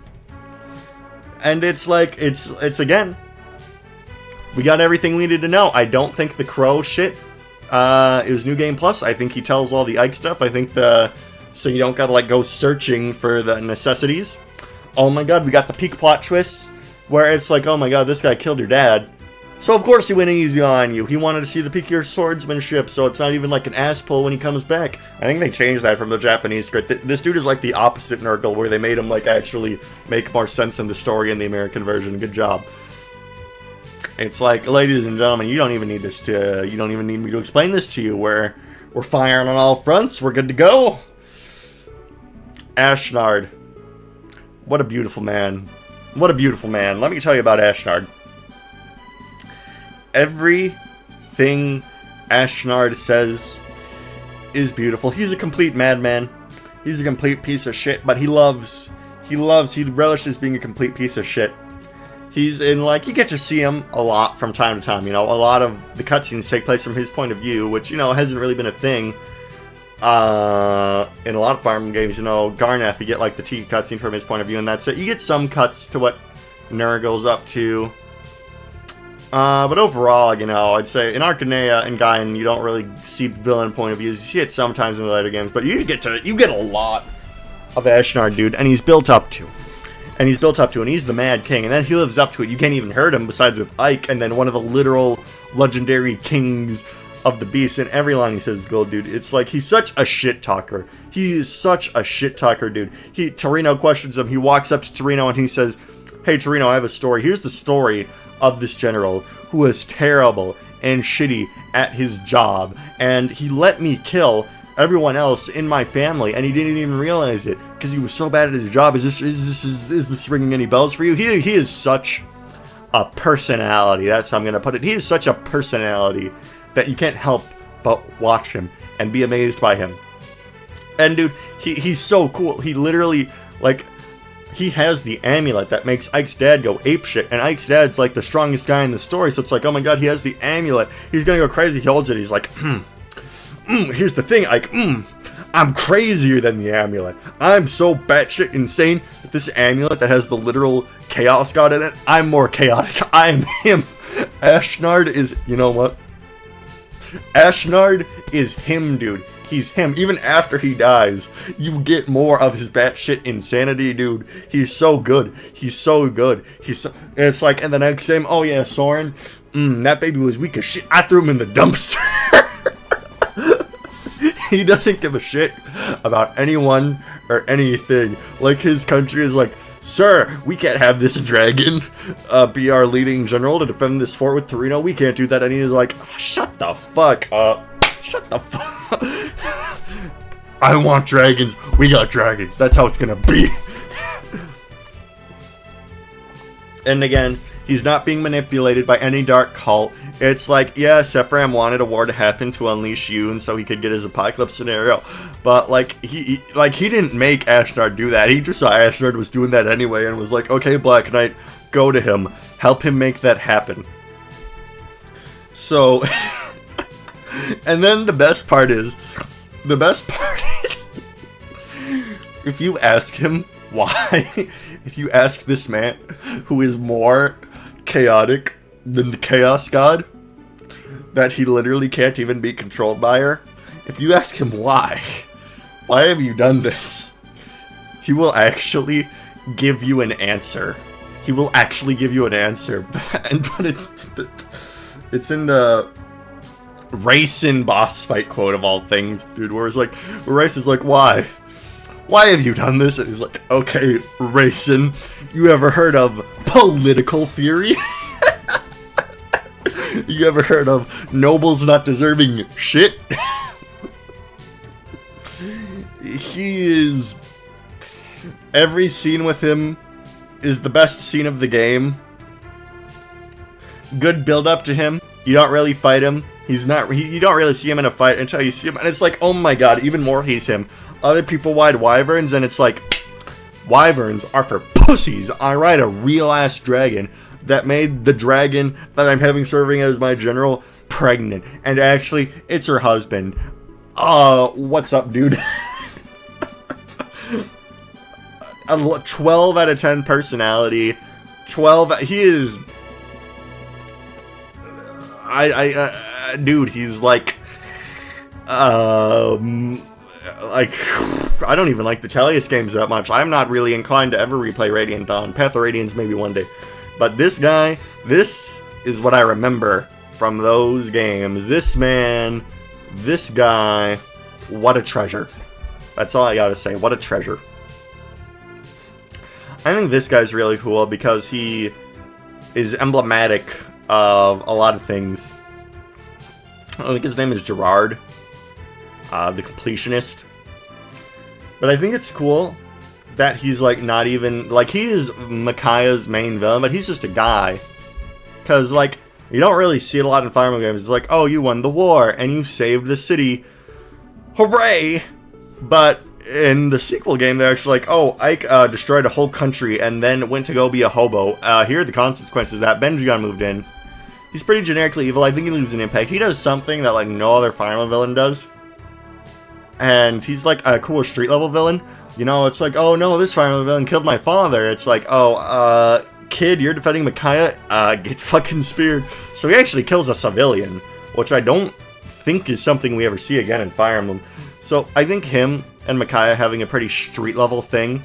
A: And it's like, it's again, we got everything we needed to know. I don't think the Crow shit is New Game Plus. I think he tells all the Ike stuff. I think so you don't gotta like go searching for the necessities. Oh my god, we got the peak plot twists where it's like, oh my god, this guy killed your dad. So of course he went easy on you. He wanted to see the peak of your swordsmanship, so it's not even like an ass pull when he comes back. I think they changed that from the Japanese script. This dude is like the opposite Nurgle, where they made him like actually make more sense in the story in the American version. Good job. It's like, ladies and gentlemen, you don't even need this you don't even need me to explain this to you. We're firing on all fronts. We're good to go. Ashnard. What a beautiful man. What a beautiful man. Let me tell you about Ashnard. Everything Ashnard says is beautiful. He's a complete madman. He's a complete piece of shit, but he relishes being a complete piece of shit. He's in, like, you get to see him a lot from time to time, you know. A lot of the cutscenes take place from his point of view, which, you know, hasn't really been a thing in a lot of Fire Emblem games. You know, Garneth, you get, like, the T cutscene from his point of view, and that's it. You get some cuts to what Nurgle's up to. But overall, you know, I'd say in Archanea and Gaia, you don't really see villain point of views. You see it sometimes in the later games, but you get a lot of Ashnard, dude, and he's built up to. And he's the Mad King, and then he lives up to it. You can't even hurt him besides with Ike, and then one of the literal legendary kings of the beast. In every line he says gold, dude. It's like, he's such a shit talker. He is such a shit talker, dude. Torino questions him. He walks up to Torino and he says, hey, Torino, I have a story. Here's the story of this general who was terrible and shitty at his job, and he let me kill everyone else in my family, and he didn't even realize it because he was so bad at his job. Is this ringing any bells for you? He is such a personality. That's how I'm gonna put it. He is such a personality that you can't help but watch him and be amazed by him. And dude, he's so cool. He literally, like, he has the amulet that makes Ike's dad go apeshit, and Ike's dad's like the strongest guy in the story, so it's like, oh my god, he has the amulet. He's gonna go crazy. He holds it. He's like, here's the thing, Ike, I'm crazier than the amulet. I'm so batshit insane that this amulet that has the literal chaos god in it, I'm more chaotic. I am him. Ashnard is, you know what? Ashnard is him, dude. He's him. Even after he dies, you get more of his batshit insanity, dude. He's so good. He's so good. It's like in the next game, oh yeah, Soren, that baby was weak as shit. I threw him in the dumpster. He doesn't give a shit about anyone or anything. Like, his country is like, sir, we can't have this dragon be our leading general to defend this fort with Torino. We can't do that. And he's like, shut the fuck up. Shut the fuck up. I want dragons. We got dragons. That's how it's gonna be. And again, he's not being manipulated by any dark cult. It's like, yeah, Sephram wanted a war to happen to unleash Yoon so he could get his apocalypse scenario. But, like, he didn't make Ashnard do that. He just saw Ashnard was doing that anyway and was like, okay, Black Knight, go to him. Help him make that happen. So, and then the best part is, if you ask him why, if you ask this man, who is more chaotic than the Chaos God, that he literally can't even be controlled by her, if you ask him why have you done this, he will actually give you an answer. He will actually give you an answer. But it's in the Raisin boss fight quote of all things, dude, where Rice is like, why have you done this? And he's like, okay, Raisin, you ever heard of political theory? You ever heard of nobles not deserving shit? He is... Every scene with him is the best scene of the game. Good build up to him. You don't really fight him. You don't really see him in a fight until you see him, and it's like, oh my god, even more he's him. Other people ride wyverns, and it's like, wyverns are for pussies. I ride a real-ass dragon that made the dragon that I'm having serving as my general pregnant. And actually, it's her husband. What's up, dude? A 12 out of 10 personality. 12, he is... dude, he's like... I don't even like the Tellius games that much. I'm not really inclined to ever replay Radiant Dawn. Path of Radiance maybe one day. But this guy, this is what I remember from those games. This man, this guy, what a treasure. That's all I gotta say, what a treasure. I think this guy's really cool because he is emblematic of a lot of things. I think his name is Gerard, the completionist. But I think it's cool that he's like not even, like, he is Micaiah's main villain, but he's just a guy. Because, like, you don't really see it a lot in Fire Emblem games. It's like, oh, you won the war and you saved the city. Hooray! But in the sequel game, they're actually like, oh, Ike destroyed a whole country and then went to go be a hobo. Here are the consequences that Benjion moved in. He's pretty generically evil. I think he leaves an impact. He does something that, like, no other Fire Emblem villain does. And he's like a cool street level villain. You know, it's like, oh no, this Fire Emblem villain killed my father. It's like, oh, kid, you're defending Micaiah? Get fucking speared. So he actually kills a civilian, which I don't think is something we ever see again in Fire Emblem. So I think him and Micaiah having a pretty street level thing,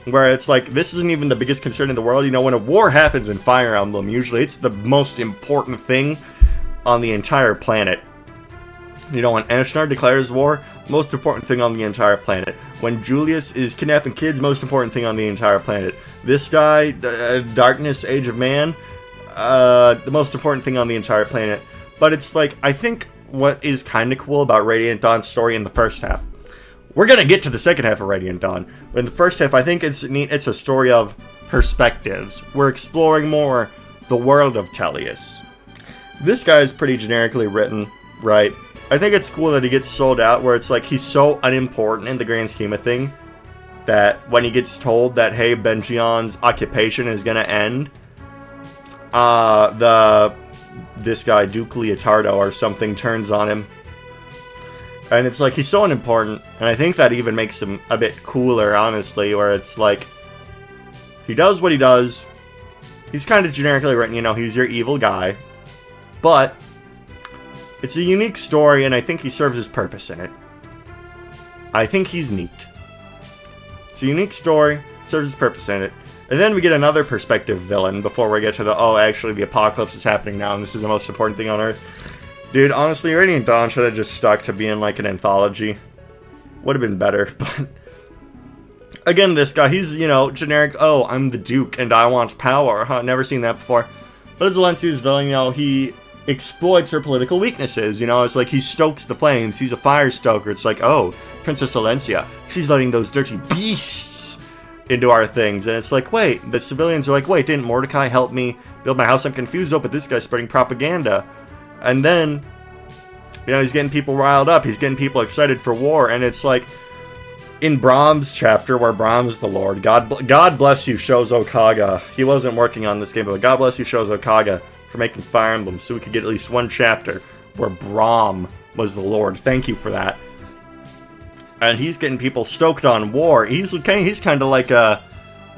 A: where it's like, this isn't even the biggest concern in the world. You know, when a war happens in Fire Emblem, usually it's the most important thing on the entire planet. You know, when Ashnard declares war, most important thing on the entire planet. When Julius is kidnapping kids, most important thing on the entire planet. This guy, Darkness, Age of Man, the most important thing on the entire planet. But it's like, I think what is kind of cool about Radiant Dawn's story in the first half. We're gonna get to the second half of Radiant Dawn. But in the first half, I think it's neat. It's a story of perspectives. We're exploring more the world of Tellius. This guy is pretty generically written, right? I think it's cool that he gets sold out, where it's like he's so unimportant in the grand scheme of thing that when he gets told that, hey, Benjion's occupation is gonna end, this guy, Duke Leotardo or something, turns on him. And it's like, he's so unimportant, and I think that even makes him a bit cooler, honestly, where it's like, he does what he does, he's kind of generically written, you know, he's your evil guy, but It's a unique story, and I think he serves his purpose in it. I think he's neat. It's a unique story, serves his purpose in it. And then we get another perspective villain before we get to the, oh, actually, the apocalypse is happening now, and this is the most important thing on Earth. Dude, honestly, Radiant Dawn should have just stuck to being like an anthology. Would have been better, but... Again, this guy, he's, you know, generic, oh, I'm the Duke, and I want power. Huh, never seen that before. But as Valencia's villain, you know, he exploits her political weaknesses, you know, it's like he stokes the flames, he's a fire stoker. It's like, oh, Princess Valencia, she's letting those dirty beasts into our things, and it's like, wait, the civilians are like, wait, didn't Mordecai help me build my house? I'm confused, oh, but this guy's spreading propaganda. And then, you know, he's getting people riled up, he's getting people excited for war, and it's like, in Brahm's chapter, where Brahm's the Lord, God bless you, Shozo Kaga. He wasn't working on this game, but God bless you, Shozo Kaga, for making Fire Emblem, so we could get at least one chapter where Brahm was the Lord. Thank you for that. And he's getting people stoked on war. He's kind of like a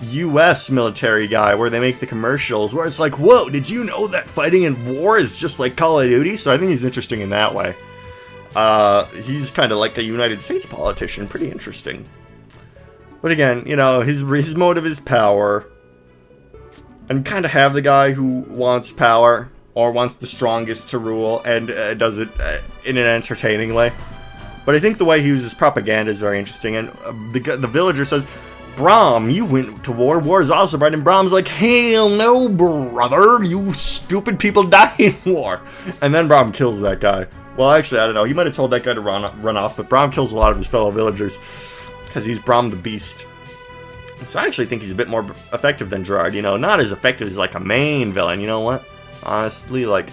A: U.S. military guy, where they make the commercials, where it's like, whoa, did you know that fighting in war is just like Call of Duty? So I think he's interesting in that way. He's kind of like a United States politician. Pretty interesting. But again, you know, his motive is power. And kind of have the guy who wants power, or wants the strongest to rule, and does it in an entertaining way. But I think the way he uses propaganda is very interesting. And the villager says, Brahm, you went to war. War is awesome, right? And Brahm's like, hell no, brother. You stupid people die in war. And then Brahm kills that guy. Well, actually, I don't know. He might have told that guy to run off, but Brahm kills a lot of his fellow villagers because he's Brahm the Beast. So I actually think he's a bit more effective than Gerard. You know, not as effective as like a main villain. You know what? Honestly, like,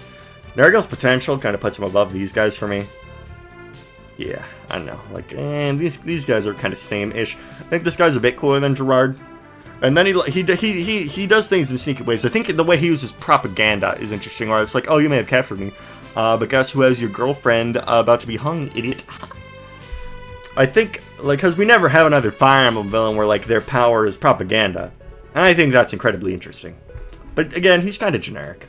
A: Nergal's potential kind of puts him above these guys for me. Yeah, I don't know. Like, these guys are kind of same-ish. I think this guy's a bit cooler than Gerard. And then he does things in sneaky ways. I think the way he uses propaganda is interesting. Or it's like, oh, you may have captured me, but guess who has your girlfriend about to be hung, idiot? I think, like, because we never have another Fire Emblem villain where, like, their power is propaganda. And I think that's incredibly interesting. But again, he's kind of generic.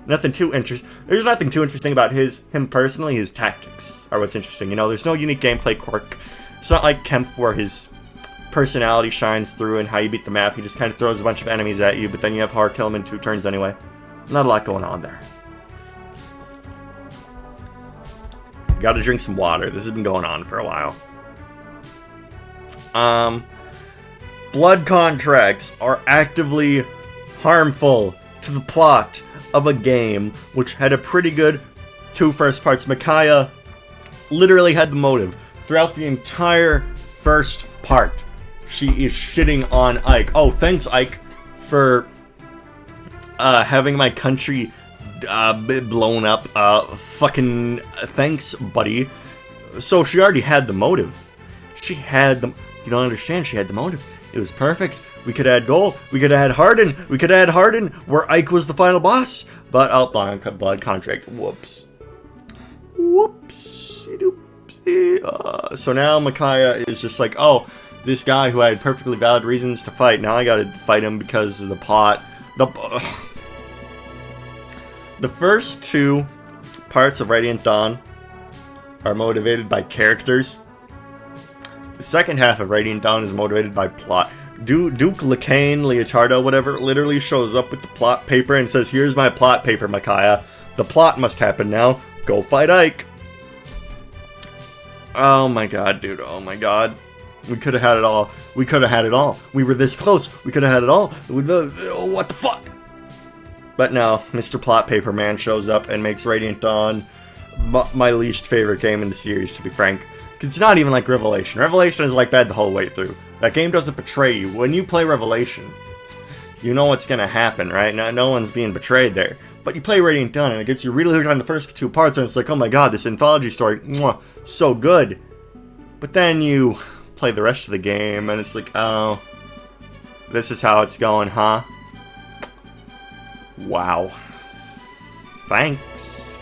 A: Nothing too interesting. There's nothing too interesting about him personally. His tactics are what's interesting. You know, there's no unique gameplay quirk. It's not like Kemp where his personality shines through and how you beat the map. He just kind of throws a bunch of enemies at you, but then you have hard kill him in 2 turns anyway. Not a lot going on there. Gotta drink some water. This has been going on for a while. Blood contracts are actively harmful to the plot of a game which had a pretty good 2 first parts. Micaiah literally had the motive throughout the entire first part. She is shitting on Ike. Oh, thanks, Ike, for having my country blown up. Fucking thanks, buddy. So she already had the motive. She had the... You don't understand, she had the motive. It was perfect. We could add Goal. We could add Hardin. We could add Hardin where Ike was the final boss. But, oh, blood contract. Whoops. Whoopsie-doopsie. So now Micaiah is just like, oh, this guy who had perfectly valid reasons to fight. Now I gotta fight him because of the plot. The first 2 parts of Radiant Dawn are motivated by characters. The second half of Radiant Dawn is motivated by plot. Duke Lacane, Leotardo, whatever, literally shows up with the plot paper and says, here's my plot paper, Micaiah. The plot must happen now. Go fight Ike. Oh my god, dude. Oh my god. We could have had it all. We could have had it all. We were this close. We could have had it all. What the fuck? But no, Mr. Plot Paper Man shows up and makes Radiant Dawn my least favorite game in the series, to be frank. Because it's not even like Revelation. Revelation is like bad the whole way through. That game doesn't betray you. When you play Revelation, you know what's going to happen, right? No one's being betrayed there. But you play Radiant Dawn and it gets you really hooked on the first 2 parts and it's like, oh my god, this anthology story, mwah, so good. But then you play the rest of the game and it's like, oh, this is how it's going, huh? Wow. Thanks.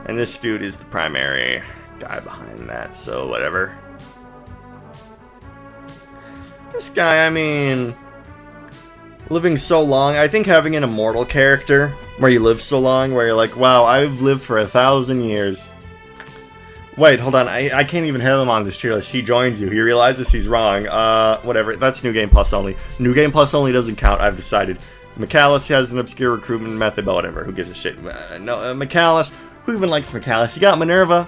A: And this dude is the primary guy behind that, so whatever. This guy, I mean, living so long, I think having an immortal character where you live so long, where you're like, wow, I've lived for 1,000 years. Wait, hold on, I can't even have him on this tier list. He joins you. He realizes he's wrong. Whatever. That's New Game Plus only. New Game Plus only doesn't count, I've decided. McAllis has an obscure recruitment method, but whatever. Who gives a shit? McAllis. Who even likes McAllis? You got Minerva.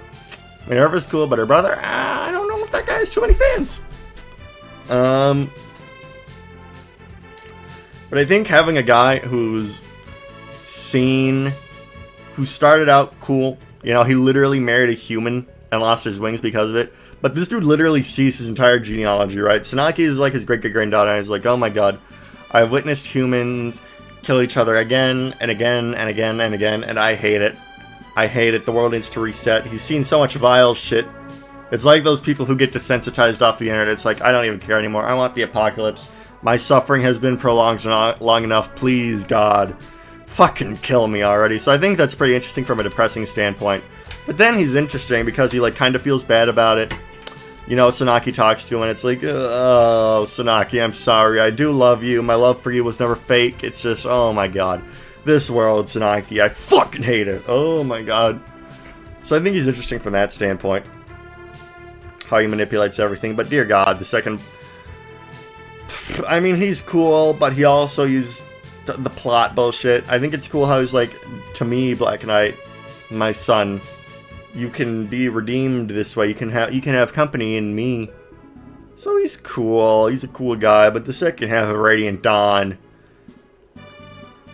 A: Minerva's cool, but her brother? I don't know if that guy has too many fans. But I think having a guy who's seen, who started out cool, you know, he literally married a human and lost his wings because of it. But this dude literally sees his entire genealogy, right? Tsunaki is like his great-great-granddaughter, and he's like, oh my god, I've witnessed humans kill each other again and again and again and again, and I hate it. I hate it. The world needs to reset. He's seen so much vile shit. It's like those people who get desensitized off the internet. It's like, I don't even care anymore. I want the apocalypse. My suffering has been prolonged long enough. Please, God. Fucking kill me already. So I think that's pretty interesting from a depressing standpoint. But then he's interesting because he, like, kind of feels bad about it. You know, Tsunaki talks to him and it's like, oh, Tsunaki, I'm sorry. I do love you. My love for you was never fake. It's just, oh my god. This world, Tsunaki, I fucking hate it. Oh my god. So I think he's interesting from that standpoint. How he manipulates everything. But dear god, the second... I mean, he's cool, but he also uses the plot bullshit. I think it's cool how he's like, to me, Black Knight, my son, you can be redeemed this way. You can have company in me. So he's cool. He's a cool guy. But the second half of Radiant Dawn,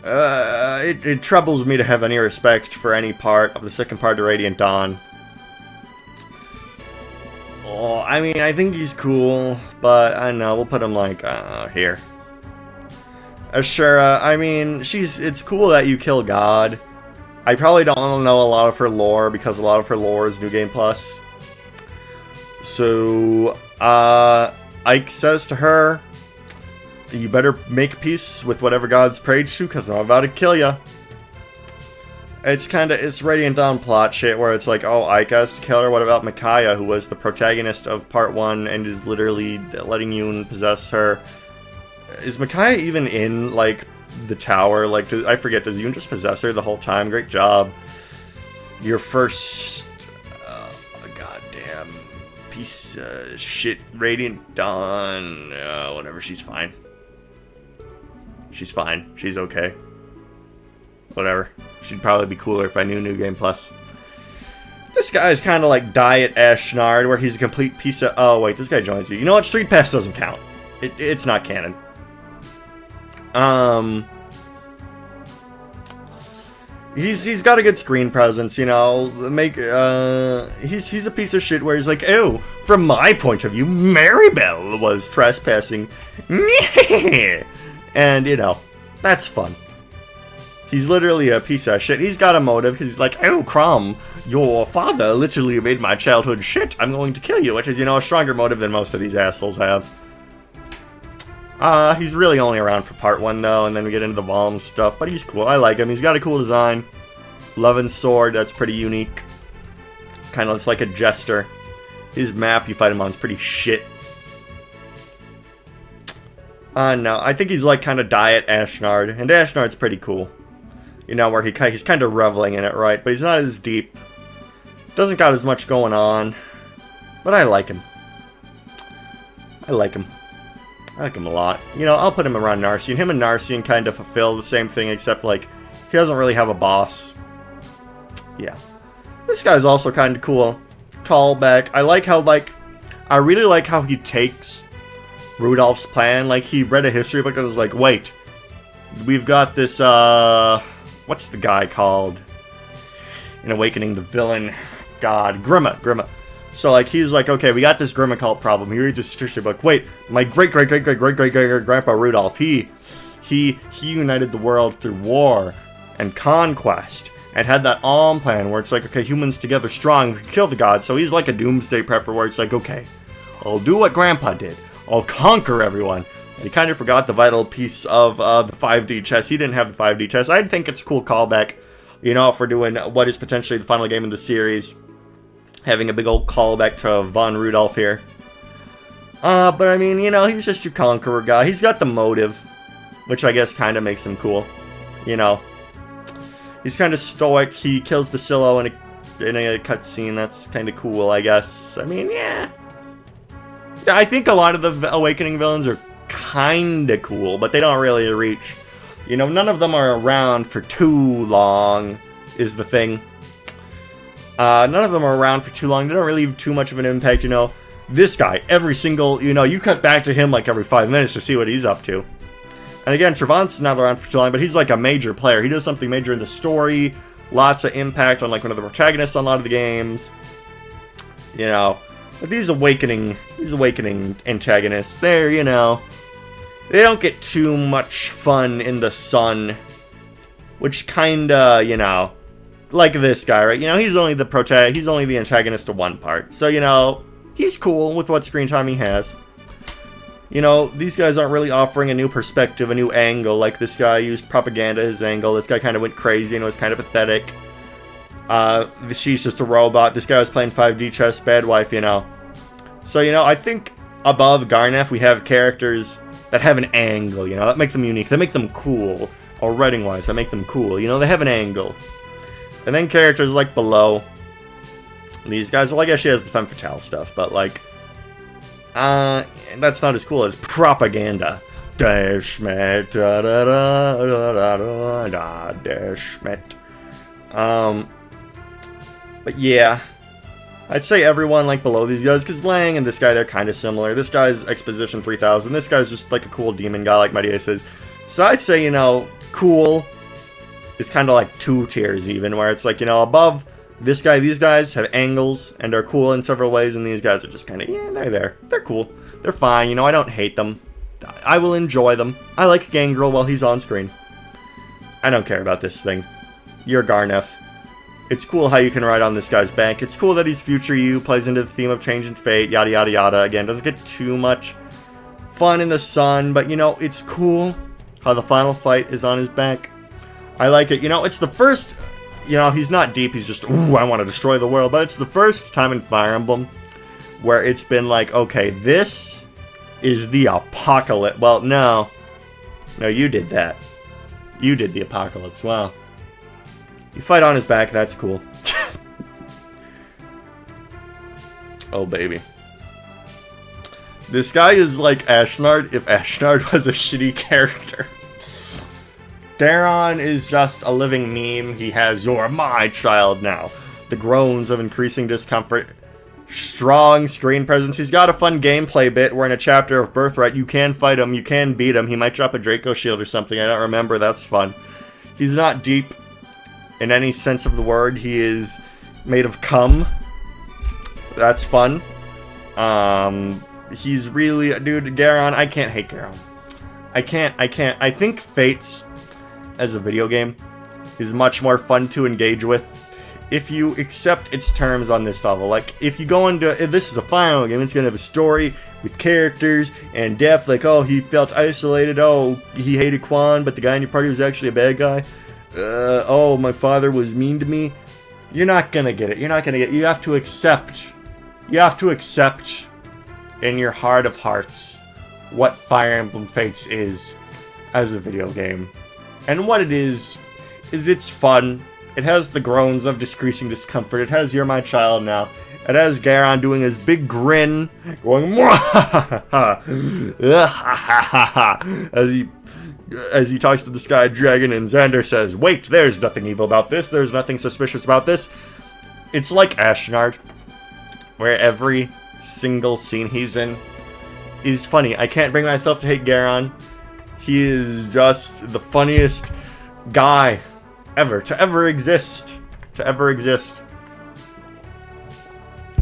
A: it troubles me to have any respect for any part of the second part of Radiant Dawn. Oh, I mean, I think he's cool, but I don't know, we'll put him like, here. Ashura, I mean, it's cool that you kill God. I probably don't know a lot of her lore, because a lot of her lore is New Game Plus. So, Ike says to her, you better make peace with whatever God's prayed to, because I'm about to kill ya. It's Radiant Dawn plot shit where it's like, oh, Ike has to kill her. What about Micaiah, who was the protagonist of part 1 and is literally letting Yoon possess her? Is Micaiah even in, like, the tower? Like, I forget, does Yoon just possess her the whole time? Great job. Your first, goddamn piece of shit, Radiant Dawn. Whatever, she's fine. She's fine. She's okay. Whatever. She'd probably be cooler if I knew New Game Plus. This guy's kind of like Diet Ashnard, where he's a complete piece of... Oh, wait, this guy joins you. You know what? Street Pass doesn't count. It's not canon. He's got a good screen presence, you know. He's a piece of shit where he's like, ew, from my point of view, Maribel was trespassing. And, you know, that's fun. He's literally a piece of shit. He's got a motive. He's like, oh, Crom, your father literally made my childhood shit. I'm going to kill you, which is, you know, a stronger motive than most of these assholes have. He's really only around for part 1, though, and then we get into the Valm stuff, but he's cool. I like him. He's got a cool design. Love and Sword, that's pretty unique. Kind of looks like a jester. His map you fight him on is pretty shit. No, I think he's like kind of Diet Ashnard, and Ashnard's pretty cool. You know, where he's kind of reveling in it, right? But he's not as deep. Doesn't got as much going on. But I like him. I like him a lot. You know, I'll put him around Narcian. Him and Narcian kind of fulfill the same thing, except, like, he doesn't really have a boss. Yeah. This guy's also kind of cool. Callback. I like how, like, I really like how he takes Rudolph's plan. Like, he read a history book and was like, wait, we've got this, what's the guy called? In Awakening the Villain. God, Grima. So, like, he's like, okay, we got this Grima cult problem. He reads this history book. Wait, my great-great-great-great-great-great-grandpa Rudolph, he united the world through war and conquest and had that Alm plan where it's like, okay, humans together strong, we can kill the gods. So he's like a doomsday prepper where it's like, okay, I'll do what Grandpa did. I'll conquer everyone. And he kind of forgot the vital piece of the 5D chess. He didn't have the 5D chess. I think it's a cool callback, you know, if we're doing what is potentially the final game of the series. Having a big old callback to Von Rudolph here. But I mean, you know, he's just your conqueror guy. He's got the motive, which I guess kind of makes him cool, you know. He's kind of stoic. He kills Bacillo in a cutscene. That's kind of cool, I guess. I mean, yeah. Yeah, I think a lot of the Awakening villains are kind of cool, but they don't really reach. You know, none of them are around for too long, is the thing. None of them are around for too long. They don't really leave too much of an impact, you know. This guy, every single, you know, you cut back to him like every 5 minutes to see what he's up to. And again, Trevant's not around for too long, but he's like a major player. He does something major in the story. Lots of impact on like one of the protagonists on a lot of the games. You know, but these awakening antagonists, they're, you know, they don't get too much fun in the sun. Which kinda, you know, like this guy, right? You know, he's only the antagonist to one part. So, you know, he's cool with what screen time he has. You know, these guys aren't really offering a new perspective, a new angle. Like this guy used propaganda as his angle. This guy kind of went crazy and was kind of pathetic. She's just a robot. This guy was playing 5D chess, bad wife, you know. So, you know, I think above Garnef we have characters that have an angle, you know, that make them unique. That make them cool. Or writing-wise, that make them cool. You know, they have an angle. And then characters like below. These guys, well, I guess she has the femme fatale stuff, but like... that's not as cool as propaganda. Dashmet, da da da da da da, Dashmet. But yeah, I'd say everyone like below these guys, because Lang and this guy, they're kind of similar. This guy's Exposition 3000. This guy's just like a cool demon guy, like Maria says. So I'd say, you know, cool is kind of like 2 tiers even, where it's like, you know, above this guy, these guys have angles and are cool in several ways, and these guys are just kind of, yeah, they're there. They're cool. They're fine. You know, I don't hate them. I will enjoy them. I like Gangrel while he's on screen. I don't care about this thing. You're Garnef. It's cool how you can ride on this guy's back. It's cool that he's future you, plays into the theme of change and fate, yada yada yada. Again, doesn't get too much fun in the sun, but, you know, it's cool how the final fight is on his back. I like it. You know, it's the first... You know, he's not deep, he's just, ooh, I want to destroy the world. But it's the first time in Fire Emblem where it's been like, okay, this is the apocalypse. Well, no. No, you did that. You did the apocalypse. Wow. You fight on his back, that's cool. Oh, baby. This guy is like Ashnard if Ashnard was a shitty character. Daron is just a living meme. He has "You're my child now." The groans of increasing discomfort. Strong screen presence. He's got a fun gameplay bit where in a chapter of Birthright you can fight him, you can beat him. He might drop a Draco Shield or something. I don't remember. That's fun. He's not deep in any sense of the word. He is made of cum. That's fun. He's really... Dude, Garon, I can't hate Garon. I can't. I think Fates... as a video game is much more fun to engage with if you accept its terms on this level. Like, if you go into, if this is a final game, it's gonna have a story with characters and depth, like, oh, he felt isolated, oh, he hated Quan, but the guy in your party was actually a bad guy, oh, my father was mean to me. You're not gonna get it. You're not gonna get it. You have to accept in your heart of hearts what Fire Emblem Fates is as a video game. And what it is it's fun. It has the groans of decreasing discomfort. It has "You're my child now." It has Garon doing his big grin, going as he talks to the Sky Dragon, and Xander says, "Wait, there's nothing evil about this. There's nothing suspicious about this." It's like Ashnard, where every single scene he's in is funny. I can't bring myself to hate Garon. He is just the funniest guy ever to ever exist.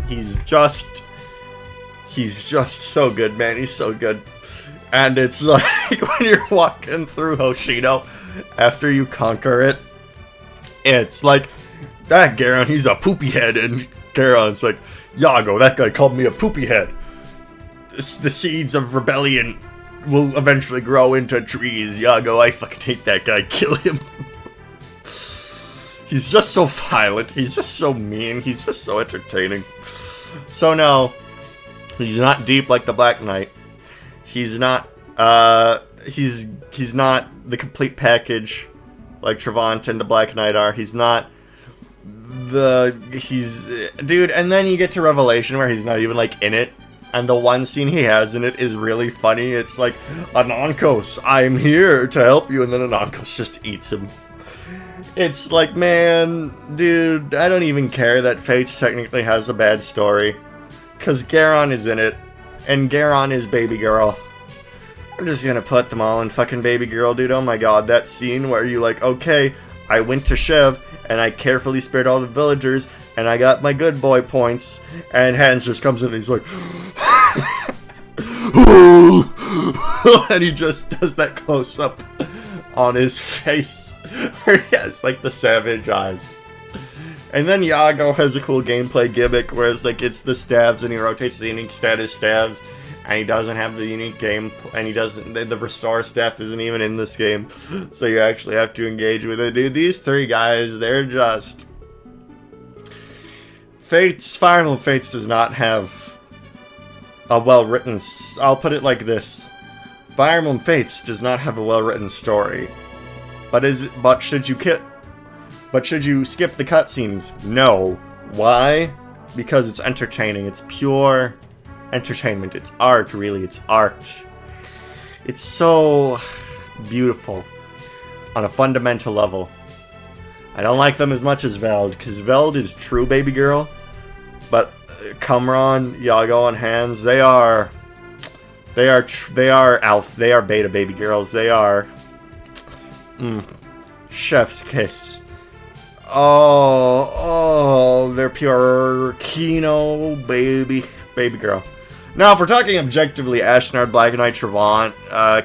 A: He's just so good, man. He's so good. And it's like when you're walking through Hoshino after you conquer it, it's like, that Garon, he's a poopy head, and Garon's like, Yago, that guy called me a poopy head. The seeds of rebellion will eventually grow into trees. Yago, I fucking hate that guy. Kill him. He's just so violent. He's just so mean. He's just so entertaining. So no, he's not deep like the Black Knight. He's not, he's not the complete package like Trevant and the Black Knight are. He's not dude, and then you get to Revelation where he's not even like in it. And the one scene he has in it is really funny. It's like, Anonkos, I'm here to help you. And then Anonkos just eats him. It's like, man, dude, I don't even care that Fates technically has a bad story. Because Garon is in it. And Garon is Baby Girl. I'm just gonna put them all in fucking Baby Girl, dude. Oh my god, that scene where you like, okay, I went to Shev, and I carefully spared all the villagers, and I got my good boy points, and Hans just comes in and he's like, and he just does that close-up on his face, where he has, like, the savage eyes. And then Yago has a cool gameplay gimmick, where it's like, it's the stabs, and he rotates the unique status stabs, and he doesn't have the unique game, and he doesn't, the restore staff isn't even in this game, so you actually have to engage with it. Dude, these three guys, they're just... Fire Emblem Fates does not have a well-written... I'll put it like this. Fire Emblem Fates does not have a well-written story. But should you skip the cutscenes? No. Why? Because it's entertaining. It's pure entertainment. It's art, really. It's art. It's so beautiful on a fundamental level. I don't like them as much as Veld, because Veld is true Baby Girl, but Cumron, Yago, and Hans, they are beta Baby Girls. They are chef's kiss. Oh, they're pure Kino Baby Girl. Now, if we're talking objectively, Ashnard, Black Knight, Trevant,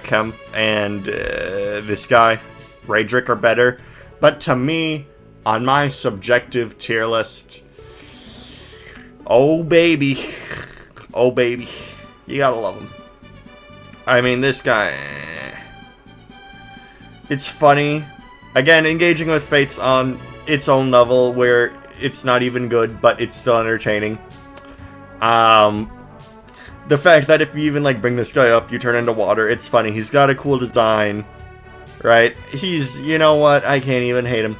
A: Kempf, and this guy, Raedric, are better. But to me, on my subjective tier list, oh baby, you gotta love him. I mean, this guy, it's funny. Again, engaging with Fates on its own level, where it's not even good, but it's still entertaining. The fact that if you even, like, bring this guy up, you turn into water, it's funny. He's got a cool design, right? You know what? I can't even hate him.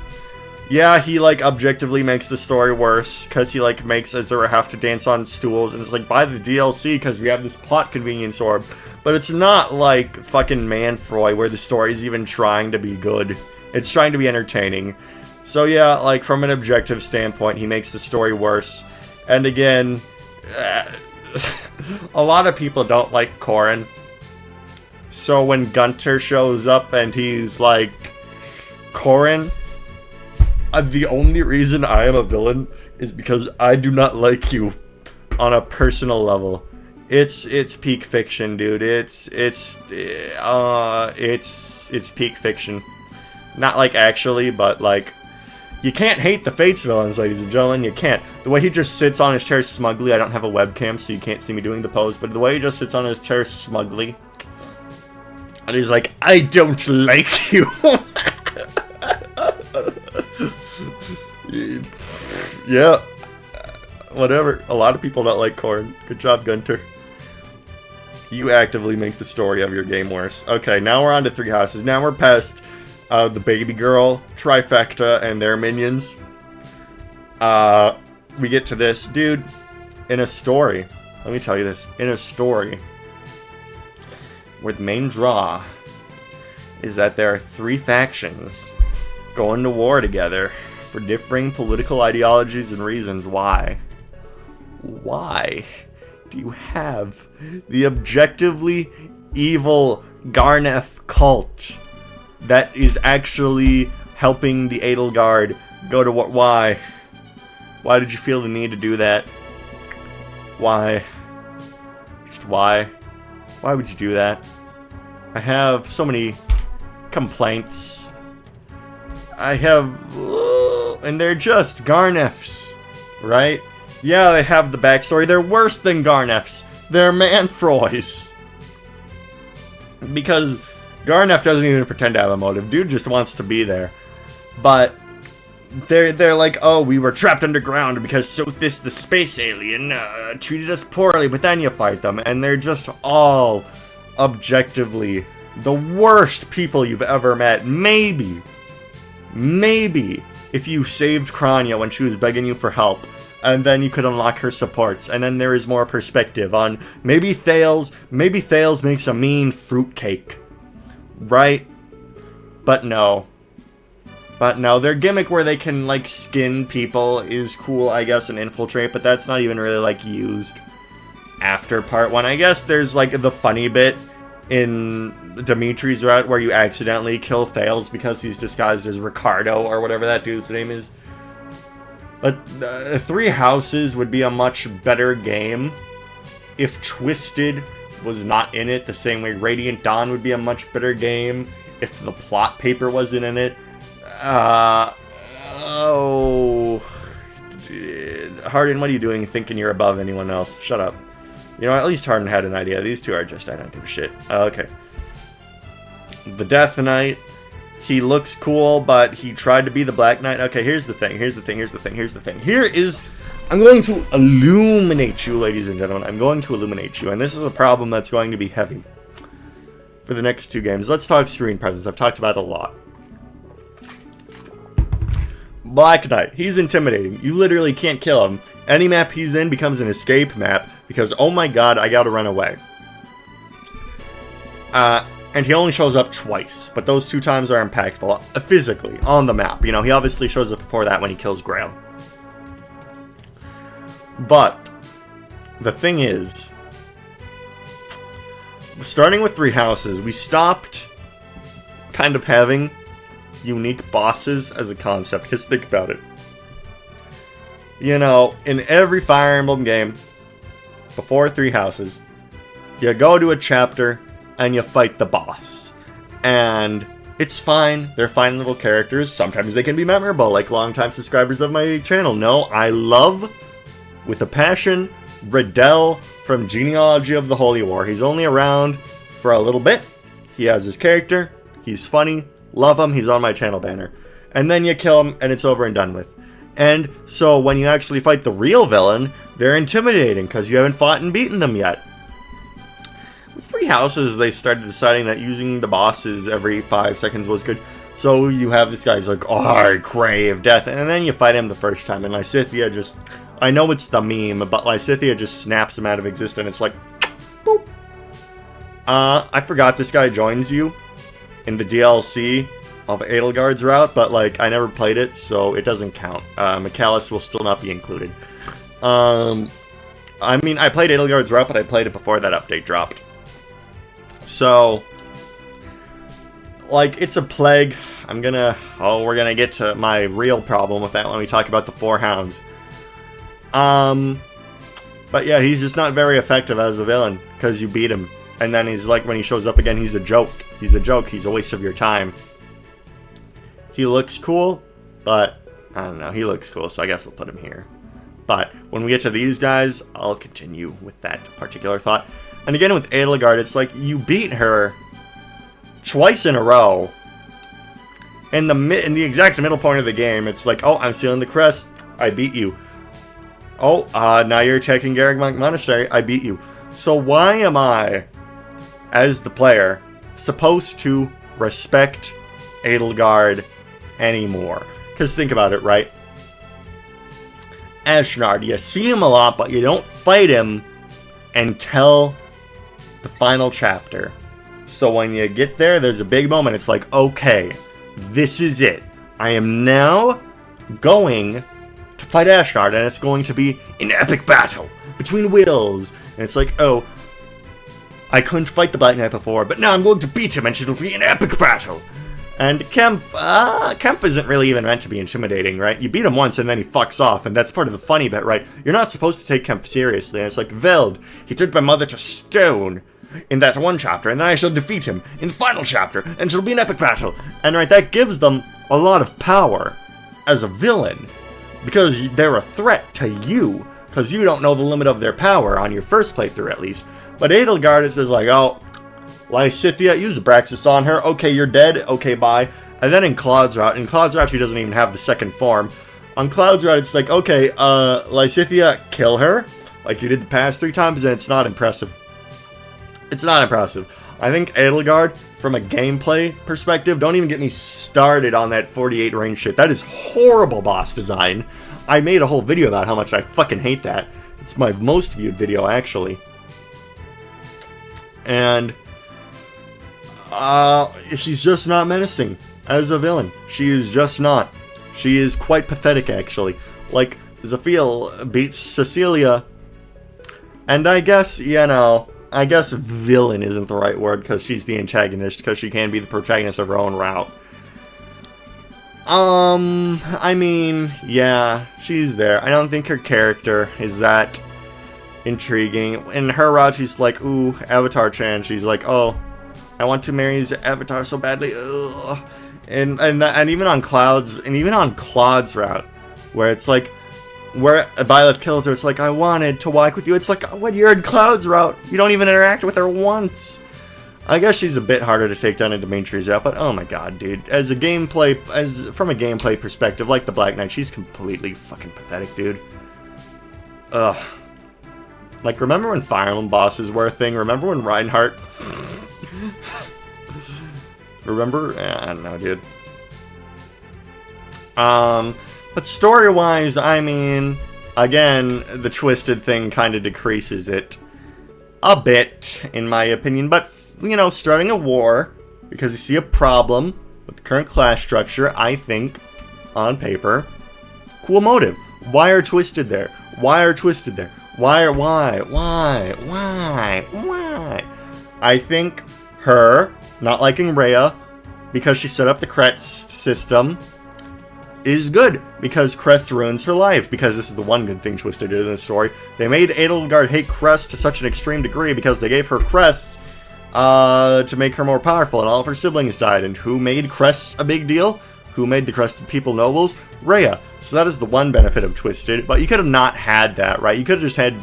A: Yeah, he, like, objectively makes the story worse, because he, like, makes Azura have to dance on stools, and it's like, buy the DLC, because we have this plot convenience orb. But it's not like fucking Manfroy, where the story's even trying to be good. It's trying to be entertaining. So yeah, like, from an objective standpoint, he makes the story worse. And again, a lot of people don't like Corrin. So when Gunter shows up and he's like, Corrin, the only reason I am a villain is because I do not like you on a personal level. It's peak fiction, dude. It's peak fiction. Not like actually, but like, you can't hate the Fates villains, ladies and gentlemen. You can't. The way he just sits on his chair smugly. I don't have a webcam, so you can't see me doing the pose. But the way he just sits on his chair smugly, and he's like, I don't like you. Yeah. Whatever. A lot of people don't like Corrin. Good job, Gunter. You actively make the story of your game worse. Okay, now we're on to Three Houses. Now we're past the Baby Girl trifecta and their minions. We get to this. Dude, in a story, let me tell you this. In a story, where the main draw is that there are three factions going to war together for differing political ideologies and reasons. Why? Why do you have the objectively evil Garneth cult that is actually helping the Edelgard go to war? Why? Why did you feel the need to do that? Why? Just why? Why would you do that? I have so many complaints. And they're just Garneths, right? Yeah, they have the backstory. They're worse than Garneths. They're Manfroys. Because Garneth doesn't even pretend to have a motive. Dude just wants to be there. But they're like, oh, we were trapped underground because Sothis, the space alien, treated us poorly. But then you fight them, and they're just all objectively the worst people you've ever met. Maybe maybe if you saved Kranya when she was begging you for help, and then you could unlock her supports, and then there is more perspective on maybe Thales makes a mean fruitcake, right? But no, their gimmick where they can, like, skin people is cool, I guess, and infiltrate, but that's not even really, like, used after part 1. I guess there's, like, the funny bit in Dimitri's route where you accidentally kill Thales because he's disguised as Ricardo or whatever that dude's name is. But Three Houses would be a much better game if Twisted was not in it, the same way Radiant Dawn would be a much better game if the plot paper wasn't in it. Hardin, what are you doing thinking you're above anyone else? Shut up. You know, at least Hardin had an idea. These two are just, I don't give a shit. Okay. The Death Knight. He looks cool, but he tried to be the Black Knight. Okay, here's the thing. Here is... I'm going to illuminate you, ladies and gentlemen. I'm going to illuminate you, and this is a problem that's going to be heavy for the next 2 games. Let's talk screen presence. I've talked about it a lot. Black Knight. He's intimidating. You literally can't kill him. Any map he's in becomes an escape map because, oh my god, I gotta run away. And he only shows up twice, but those 2 times are impactful, physically, on the map. You know, he obviously shows up before that when he kills Grail. But, the thing is, starting with Three Houses, we stopped kind of having unique bosses as a concept, because think about it. You know, in every Fire Emblem game, before Three Houses, you go to a chapter and you fight the boss. And it's fine. They're fine little characters. Sometimes they can be memorable, like longtime subscribers of my channel know. I love, with a passion, Riddell from Genealogy of the Holy War. He's only around for a little bit. He has his character. He's funny. Love him. He's on my channel banner. And then you kill him and it's over and done with. And so when you actually fight the real villain, they're intimidating because you haven't fought and beaten them yet. With Three Houses, they started deciding that using the bosses every 5 seconds was good. So you have this guy's like, oh, I crave death. And then you fight him the first time. And Lysithea just, I know it's the meme, but Lysithea just snaps him out of existence. It's like, boop. I forgot this guy joins you in the DLC of Edelgard's route, but like, I never played it, so it doesn't count. Michaelis will still not be included. I mean, I played Edelgard's route, but I played it before that update dropped. So, like, it's a plague. we're gonna get to my real problem with that when we talk about the 4 Hounds. But yeah, he's just not very effective as a villain, because you beat him. And then he's like, when he shows up again, he's a joke. He's a joke, he's a waste of your time. He looks cool, but, I don't know, he looks cool, so I guess we'll put him here. But, when we get to these guys, I'll continue with that particular thought. And again, with Edelgard, it's like, you beat her twice in a row. In the exact middle point of the game, it's like, oh, I'm stealing the crest, I beat you. Oh, now you're attacking Garreg Monastery, I beat you. So why am I, as the player, supposed to respect Edelgard anymore? Because think about it, right? Ashnard, you see him a lot, but you don't fight him until the final chapter. So when you get there, there's a big moment. It's like, okay, this is it. I am now going to fight Ashnard, and it's going to be an epic battle between wills. And it's like, oh, I couldn't fight the Black Knight before, but now I'm going to beat him, and it'll be an epic battle. And Kempf isn't really even meant to be intimidating, right? You beat him once, and then he fucks off, and that's part of the funny bit, right? You're not supposed to take Kempf seriously, and it's like, Veld, he took my mother to stone in that one chapter, and then I shall defeat him in the final chapter, and it'll be an epic battle. And right, that gives them a lot of power as a villain, because they're a threat to you, because you don't know the limit of their power, on your first playthrough at least. But Edelgard is just like, oh, Lysithea, use Abraxas on her, okay, you're dead, okay, bye. And then in Cloud's route, she doesn't even have the second form. On Cloud's route, it's like, okay, Lysithea, kill her, like you did the past 3 times, and it's not impressive. It's not impressive. I think Edelgard, from a gameplay perspective, don't even get me started on that 48 range shit. That is horrible boss design. I made a whole video about how much I fucking hate that. It's my most viewed video, actually. And she's just not menacing as a villain. She is just not. She is quite pathetic, actually. Like, Zafil beats Cecilia, and I guess, you know, I guess villain isn't the right word because she's the antagonist, because she can be the protagonist of her own route. I mean, yeah, she's there. I don't think her character is that intriguing. In her route, she's like, ooh, Avatar Chan. She's like, oh, I want to marry his Avatar so badly. Ugh. And even on Cloud's, route, where it's like, where Violet kills her, it's like, I wanted to walk with you. It's like, when you're in Cloud's route, you don't even interact with her once. I guess she's a bit harder to take down in Dimitri's route, but oh my god, dude. From a gameplay perspective, like the Black Knight, she's completely fucking pathetic, dude. Ugh. Like, remember when Fire Emblem bosses were a thing? Remember when Reinhardt... Remember? I don't know, dude. But story-wise, I mean, again, the Twisted thing kind of decreases it a bit, in my opinion. But, you know, starting a war, because you see a problem with the current class structure, I think, on paper, cool motive. Why are Twisted there? Why are Twisted there? Why? I think her not liking Rhea because she set up the Crest system is good, because Crest ruins her life, because this is the one good thing Twisted did in the story. They made Edelgard hate Crest to such an extreme degree because they gave her crests to make her more powerful, and all of her siblings died. And who made crests a big deal? Who made the Crested People nobles? Rhea. So that is the one benefit of Twisted, but you could have not had that, right? You could have just had,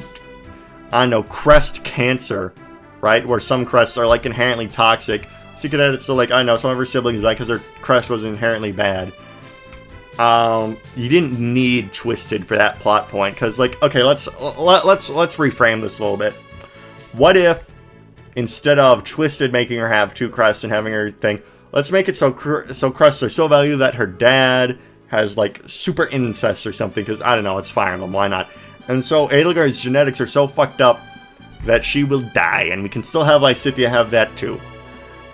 A: I don't know, Crest Cancer, right? Where some crests are, like, inherently toxic. So you could have it so, like, I don't know, some of her siblings died because their crest was inherently bad. You didn't need Twisted for that plot point, because, like, okay, let's reframe this a little bit. What if, instead of Twisted making her have 2 crests and having her thing, let's make it so crests are so valued that her dad has, like, super incest or something, because, I don't know, it's Fire Emblem, why not? And so Edelgard's genetics are so fucked up that she will die, and we can still have Lysithea have that too.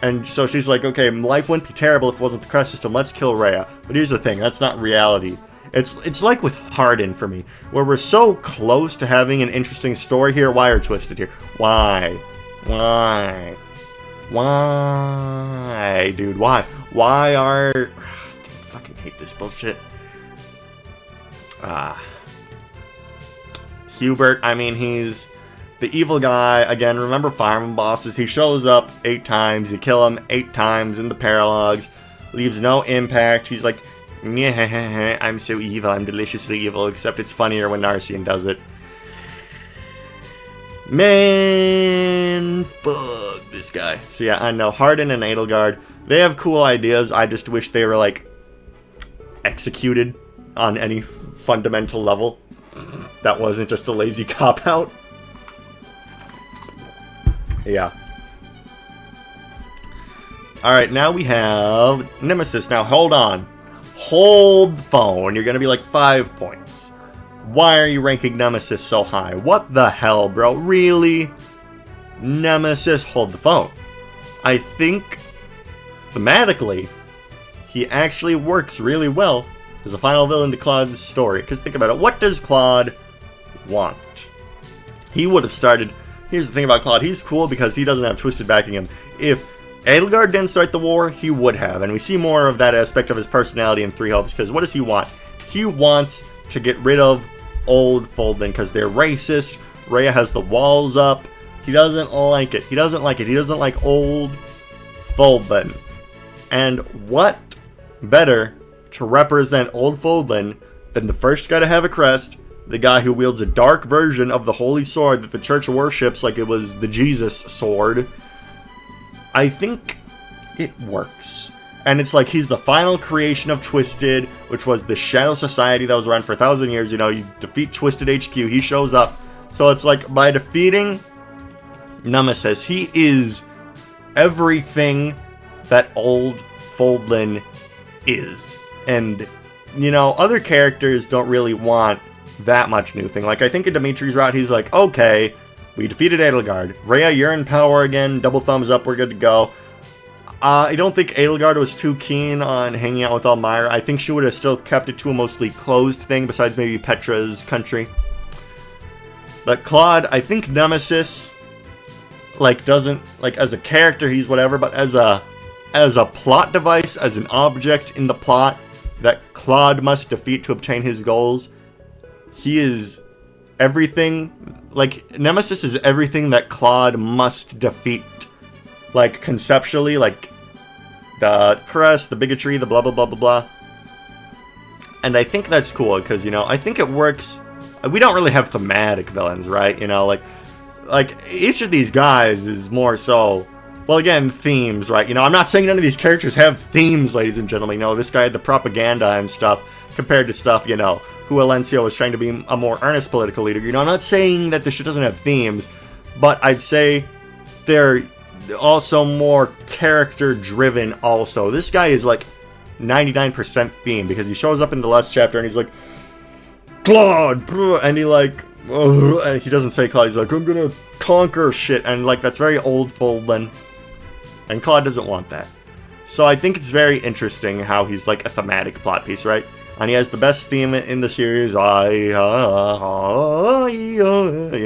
A: And so she's like, okay, life wouldn't be terrible if it wasn't the crest system, let's kill Rhea. But here's the thing, that's not reality. It's like with Hardin for me, where we're so close to having an interesting story here. Why are Twisted here? Why, dude, why? Why are... I fucking hate this bullshit. Hubert, I mean, he's the evil guy. Again, remember Fire Emblem bosses. He shows up 8 times, you kill him 8 times in the paralogs, leaves no impact. He's like, yeah, I'm so evil, I'm deliciously evil, except it's funnier when Narcian does it. Man, fuck this guy. So yeah, I know, Hardin and Edelgard, they have cool ideas. I just wish they were, like, executed on any fundamental level. That wasn't just a lazy cop-out. Yeah. Alright, now we have Nemesis. Now, hold on. Hold the phone. You're gonna be like 5 points. Why are you ranking Nemesis so high? What the hell, bro? Really? Nemesis, hold the phone. I think, thematically, he actually works really well as a final villain to Claude's story. Because think about it. What does Claude want? He would have started... Here's the thing about Claude. He's cool because he doesn't have Twisted backing him. If Edelgard didn't start the war, he would have. And we see more of that aspect of his personality in 3 Hopes. Because what does he want? He wants to get rid of Old Foldland because they're racist. Rhea has the walls up. He doesn't like it. He doesn't like it. He doesn't like Old Foldland. And what better to represent Old Foldland than the first guy to have a crest, the guy who wields a dark version of the holy sword that the church worships like it was the Jesus sword. I think it works. And it's like he's the final creation of Twisted, which was the Shadow Society that was around for 1,000 years. You know, you defeat Twisted HQ, he shows up. So it's like, by defeating Nemesis, he is everything that old Foldlin is. And, you know, other characters don't really want that much new thing. Like, I think in Dimitri's route, he's like, okay, we defeated Edelgard. Rhea, you're in power again. Double thumbs up, we're good to go. I don't think Edelgard was too keen on hanging out with Elmira. I think she would have still kept it to a mostly closed thing, besides maybe Petra's country. But Claude, I think Nemesis, like, doesn't, like, as a character, he's whatever, but as a plot device, as an object in the plot that Claude must defeat to obtain his goals, he is everything, like, Nemesis is everything that Claude must defeat. Like, conceptually, like, the press, the bigotry, the blah blah blah blah blah. And I think that's cool, because, you know, I think it works. We don't really have thematic villains, right? You know, like each of these guys is more so, well, again, themes, right? You know, I'm not saying none of these characters have themes, ladies and gentlemen. You know, this guy had the propaganda and stuff, compared to stuff, you know, who Alencio was trying to be a more earnest political leader. You know, I'm not saying that this shit doesn't have themes, but I'd say they're also more character-driven also. This guy is, like, 99% theme, because he shows up in the last chapter and he's like, Claude! And he, like, and he doesn't say Claude, he's like, I'm gonna conquer shit, and, like, that's very old Foldlin. And Claude doesn't want that. So I think it's very interesting how he's, like, a thematic plot piece, right? And he has the best theme in the series, you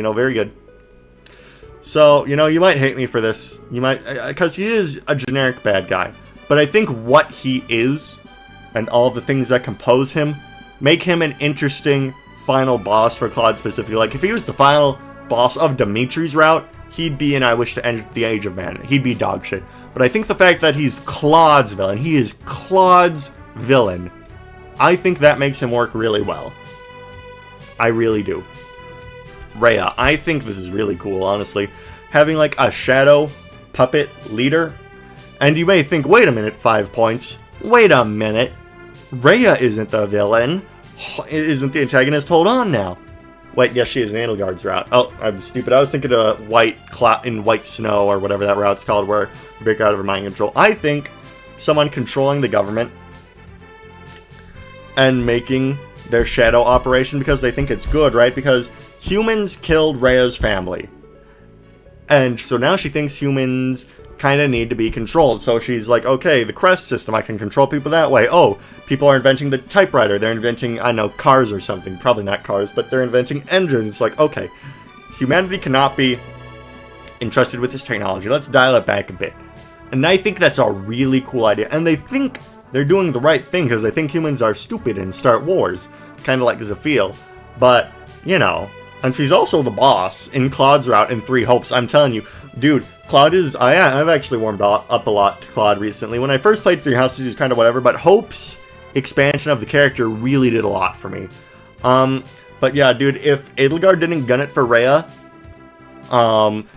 A: know, very good. So, you know, you might hate me for this. You might, because he is a generic bad guy. But I think what he is, and all the things that compose him, make him an interesting final boss for Claude specifically. Like, if he was the final boss of Dimitri's route, he'd be in I Wish to End the Age of Man. He'd be dog shit. But I think the fact that he's Claude's villain, he is Claude's villain, I think that makes him work really well. I really do. Rhea, I think this is really cool, honestly. Having, like, a shadow puppet leader. And you may think, wait a minute, 5 points. Wait a minute. Rhea isn't the villain. Isn't the antagonist? Hold on now. Wait, yes, she is in Edelgard's route. Oh, I'm stupid. I was thinking of White Snow, or whatever that route's called, where you break out of her mind control. I think someone controlling the government and making their shadow operation because they think it's good, right? Because humans killed Rhea's family. And so now she thinks humans kind of need to be controlled. So she's like, okay, the crest system, I can control people that way. Oh, people are inventing the typewriter. They're inventing, I don't know, cars or something. Probably not cars, but they're inventing engines. It's like, okay, humanity cannot be entrusted with this technology. Let's dial it back a bit. And I think that's a really cool idea. And they think they're doing the right thing because they think humans are stupid and start wars. Kind of like Zephiel. But, you know, and she's also the boss in Claude's route in Three Hopes. I'm telling you, dude, Claude is... I've actually warmed up a lot to Claude recently. When I first played Three Houses, he was kind of whatever, but Hope's expansion of the character really did a lot for me. But yeah, dude, if Edelgard didn't gun it for Rhea...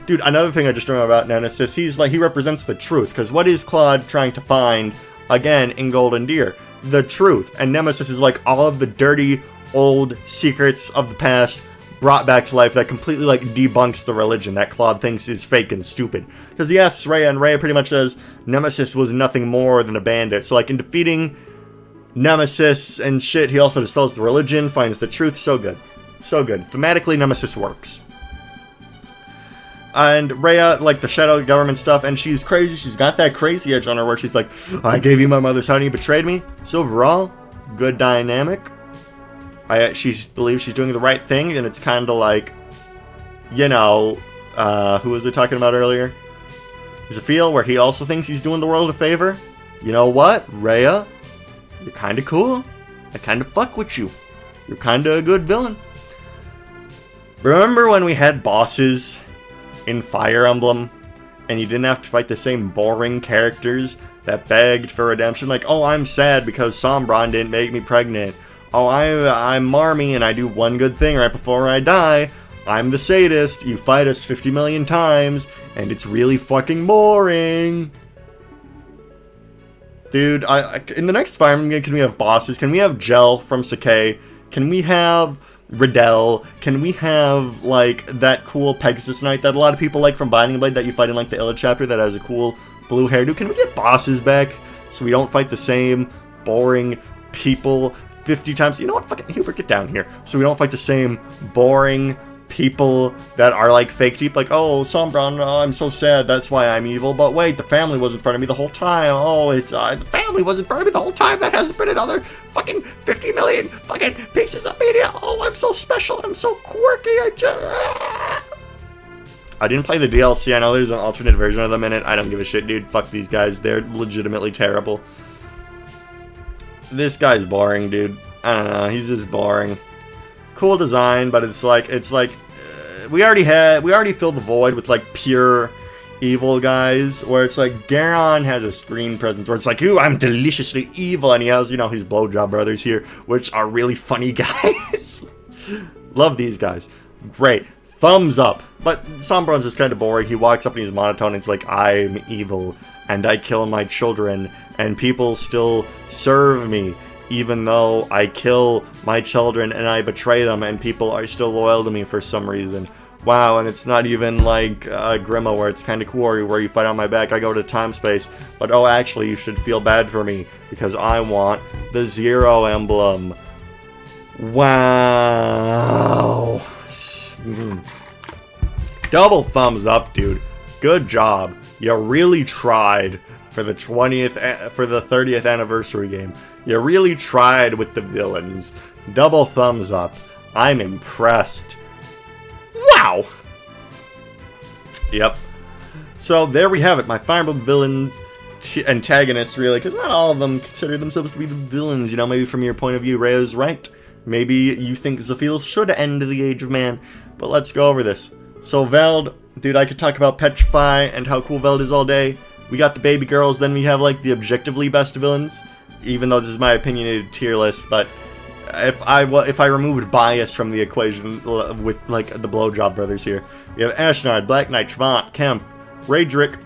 A: dude, another thing I just remember about Nemesis, he represents the truth, because what is Claude trying to find, again, in Golden Deer? The truth. And Nemesis is like all of the dirty, old secrets of the past brought back to life that completely, like, debunks the religion that Claude thinks is fake and stupid. Because he asks Rhea, and Rhea pretty much says Nemesis was nothing more than a bandit. So, like, in defeating Nemesis and shit, he also dispels the religion, finds the truth. So good. So good. Thematically, Nemesis works. And Rhea, like, the shadow government stuff, and she's crazy. She's got that crazy edge on her where she's like, I gave you my mother's honey, you betrayed me. So overall, good dynamic. She believes she's doing the right thing, and it's kind of like, you know, who was I talking about earlier? Zephiel, where he also thinks he's doing the world a favor. You know what, Rhea? You're kind of cool. I kind of fuck with you. You're kind of a good villain. Remember when we had bosses in Fire Emblem, and you didn't have to fight the same boring characters that begged for redemption? Like, oh, I'm sad because Sombron didn't make me pregnant. Oh, I'm Marmy and I do one good thing right before I die. I'm the sadist. You fight us 50 million times, and it's really fucking boring. Dude, in the next Fire Emblem game, can we have bosses? Can we have Gel from Sakai? Can we have Riddell? Can we have, like, that cool Pegasus Knight that a lot of people like from Binding Blade that you fight in, like, the Illa chapter that has a cool blue hair. Dude, can we get bosses back so we don't fight the same boring people 50 times? You know what? Fucking Hubert, get down here. So we don't fight the same boring people that are like fake deep, like, oh, Sombron, oh, I'm so sad, that's why I'm evil. But wait, the family was in front of me the whole time. Oh, it's the family was in front of me the whole time. That hasn't been another fucking 50 million fucking pieces of media. Oh, I'm so special, I'm so quirky. I didn't play the DLC. I know there's an alternate version of them in it. I don't give a shit, dude. Fuck these guys, they're legitimately terrible. This guy's boring, dude. I don't know, he's just boring. Cool design, but it's like we already filled the void with like pure evil guys, where it's like Garon has a screen presence where it's like, ooh, I'm deliciously evil, and he has, you know, his blowjob brothers here, which are really funny guys. Love these guys. Great. Thumbs up. But Sombron's just kind of boring. He walks up and he's monotone, and it's like, I'm evil, and I kill my children, and people still serve me. Even though I kill my children and I betray them, and people are still loyal to me for some reason. Wow, and it's not even like Grima, where it's kind of cool, where you fight on my back, I go to time space. But oh, actually, you should feel bad for me, because I want the Zero Emblem. Wow. Double thumbs up, dude. Good job. You really tried for the 30th anniversary game. You really tried with the villains. Double thumbs up. I'm impressed. Wow! Yep. So there we have it. My Fire Emblem villains, antagonists, really, because not all of them consider themselves to be the villains. You know, maybe from your point of view, Rhea's right. Maybe you think Zephyl should end the Age of Man. But let's go over this. So Veld, dude, I could talk about Petrify and how cool Veld is all day. We got the baby girls, then we have like the objectively best villains. Even though this is my opinionated tier list, but if I removed bias from the equation with like the blowjob brothers here, we have Ashnard, Black Knight, Trevant, Kempf, Raedric.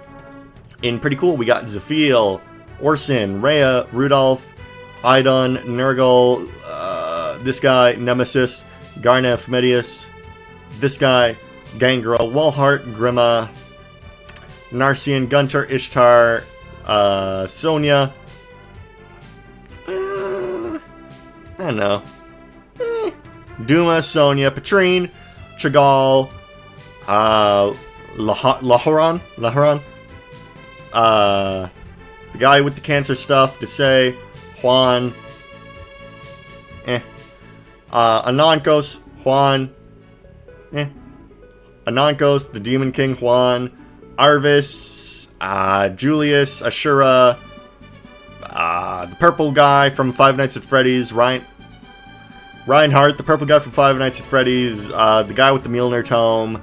A: In pretty cool, we got Zephyl, Orson, Rhea, Rudolph, Idun, Nurgle, this guy, Nemesis, Garneth, Medius, this guy, Gangrel, Walhart, Grima, Narcian, Gunter, Ishtar, Sonya. I don't know. Duma, Sonya, Patrine, Chagall, Lahoran, the guy with the cancer stuff, Desai, Juan, Anankos, Juan, Anankos, the Demon King, Juan, Arvis, Julius, Ashura, the purple guy from Five Nights at Freddy's, Reinhardt, the purple guy from Five Nights at Freddy's, the guy with the Mjolnir tome,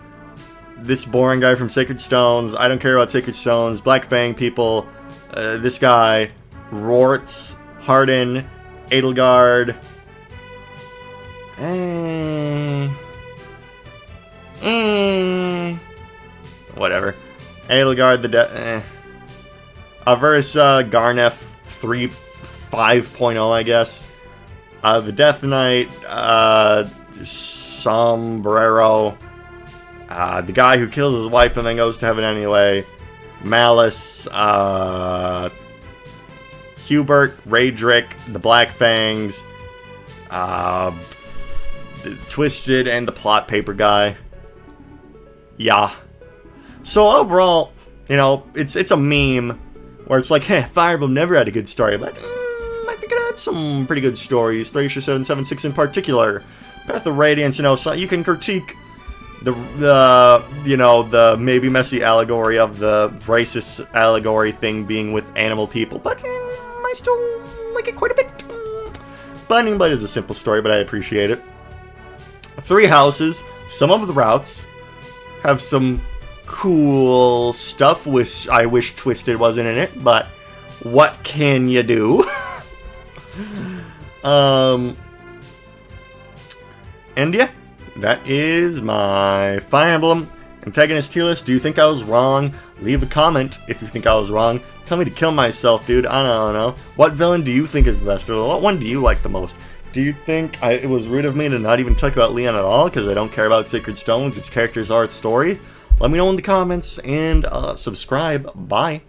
A: this boring guy from Sacred Stones, I don't care about Sacred Stones, Black Fang people, this guy, Rorts, Hardin, Edelgard, whatever, Edelgard, the Aversa, Garneth, 5.0, I guess. The Death Knight, Sombrero, the guy who kills his wife and then goes to heaven anyway, Malice, Hubert, Raedric, the Black Fangs, Twisted, and the Plot Paper guy. Yeah. So overall, you know, it's a meme where it's like, hey, Fire Emblem never had a good story, but I think it had some pretty good stories. Thracia 776 in particular. Path of Radiance, you know, so you can critique the maybe messy allegory of the racist allegory thing being with animal people, but I still like it quite a bit. Binding Blade is a simple story, but I appreciate it. 3 houses, some of the routes have some cool stuff, which I wish Twisted wasn't in it, but what can you do? And yeah, that is my Fire Emblem Antagonist tier list. Do you think I was wrong? Leave a comment if you think I was wrong. Tell me to kill myself, dude. I don't know. What villain do you think is the best? Or what one do you like the most? Do you think it was rude of me to not even talk about Leon at all because I don't care about Sacred Stones, its characters, art, story? Let me know in the comments and subscribe. Bye.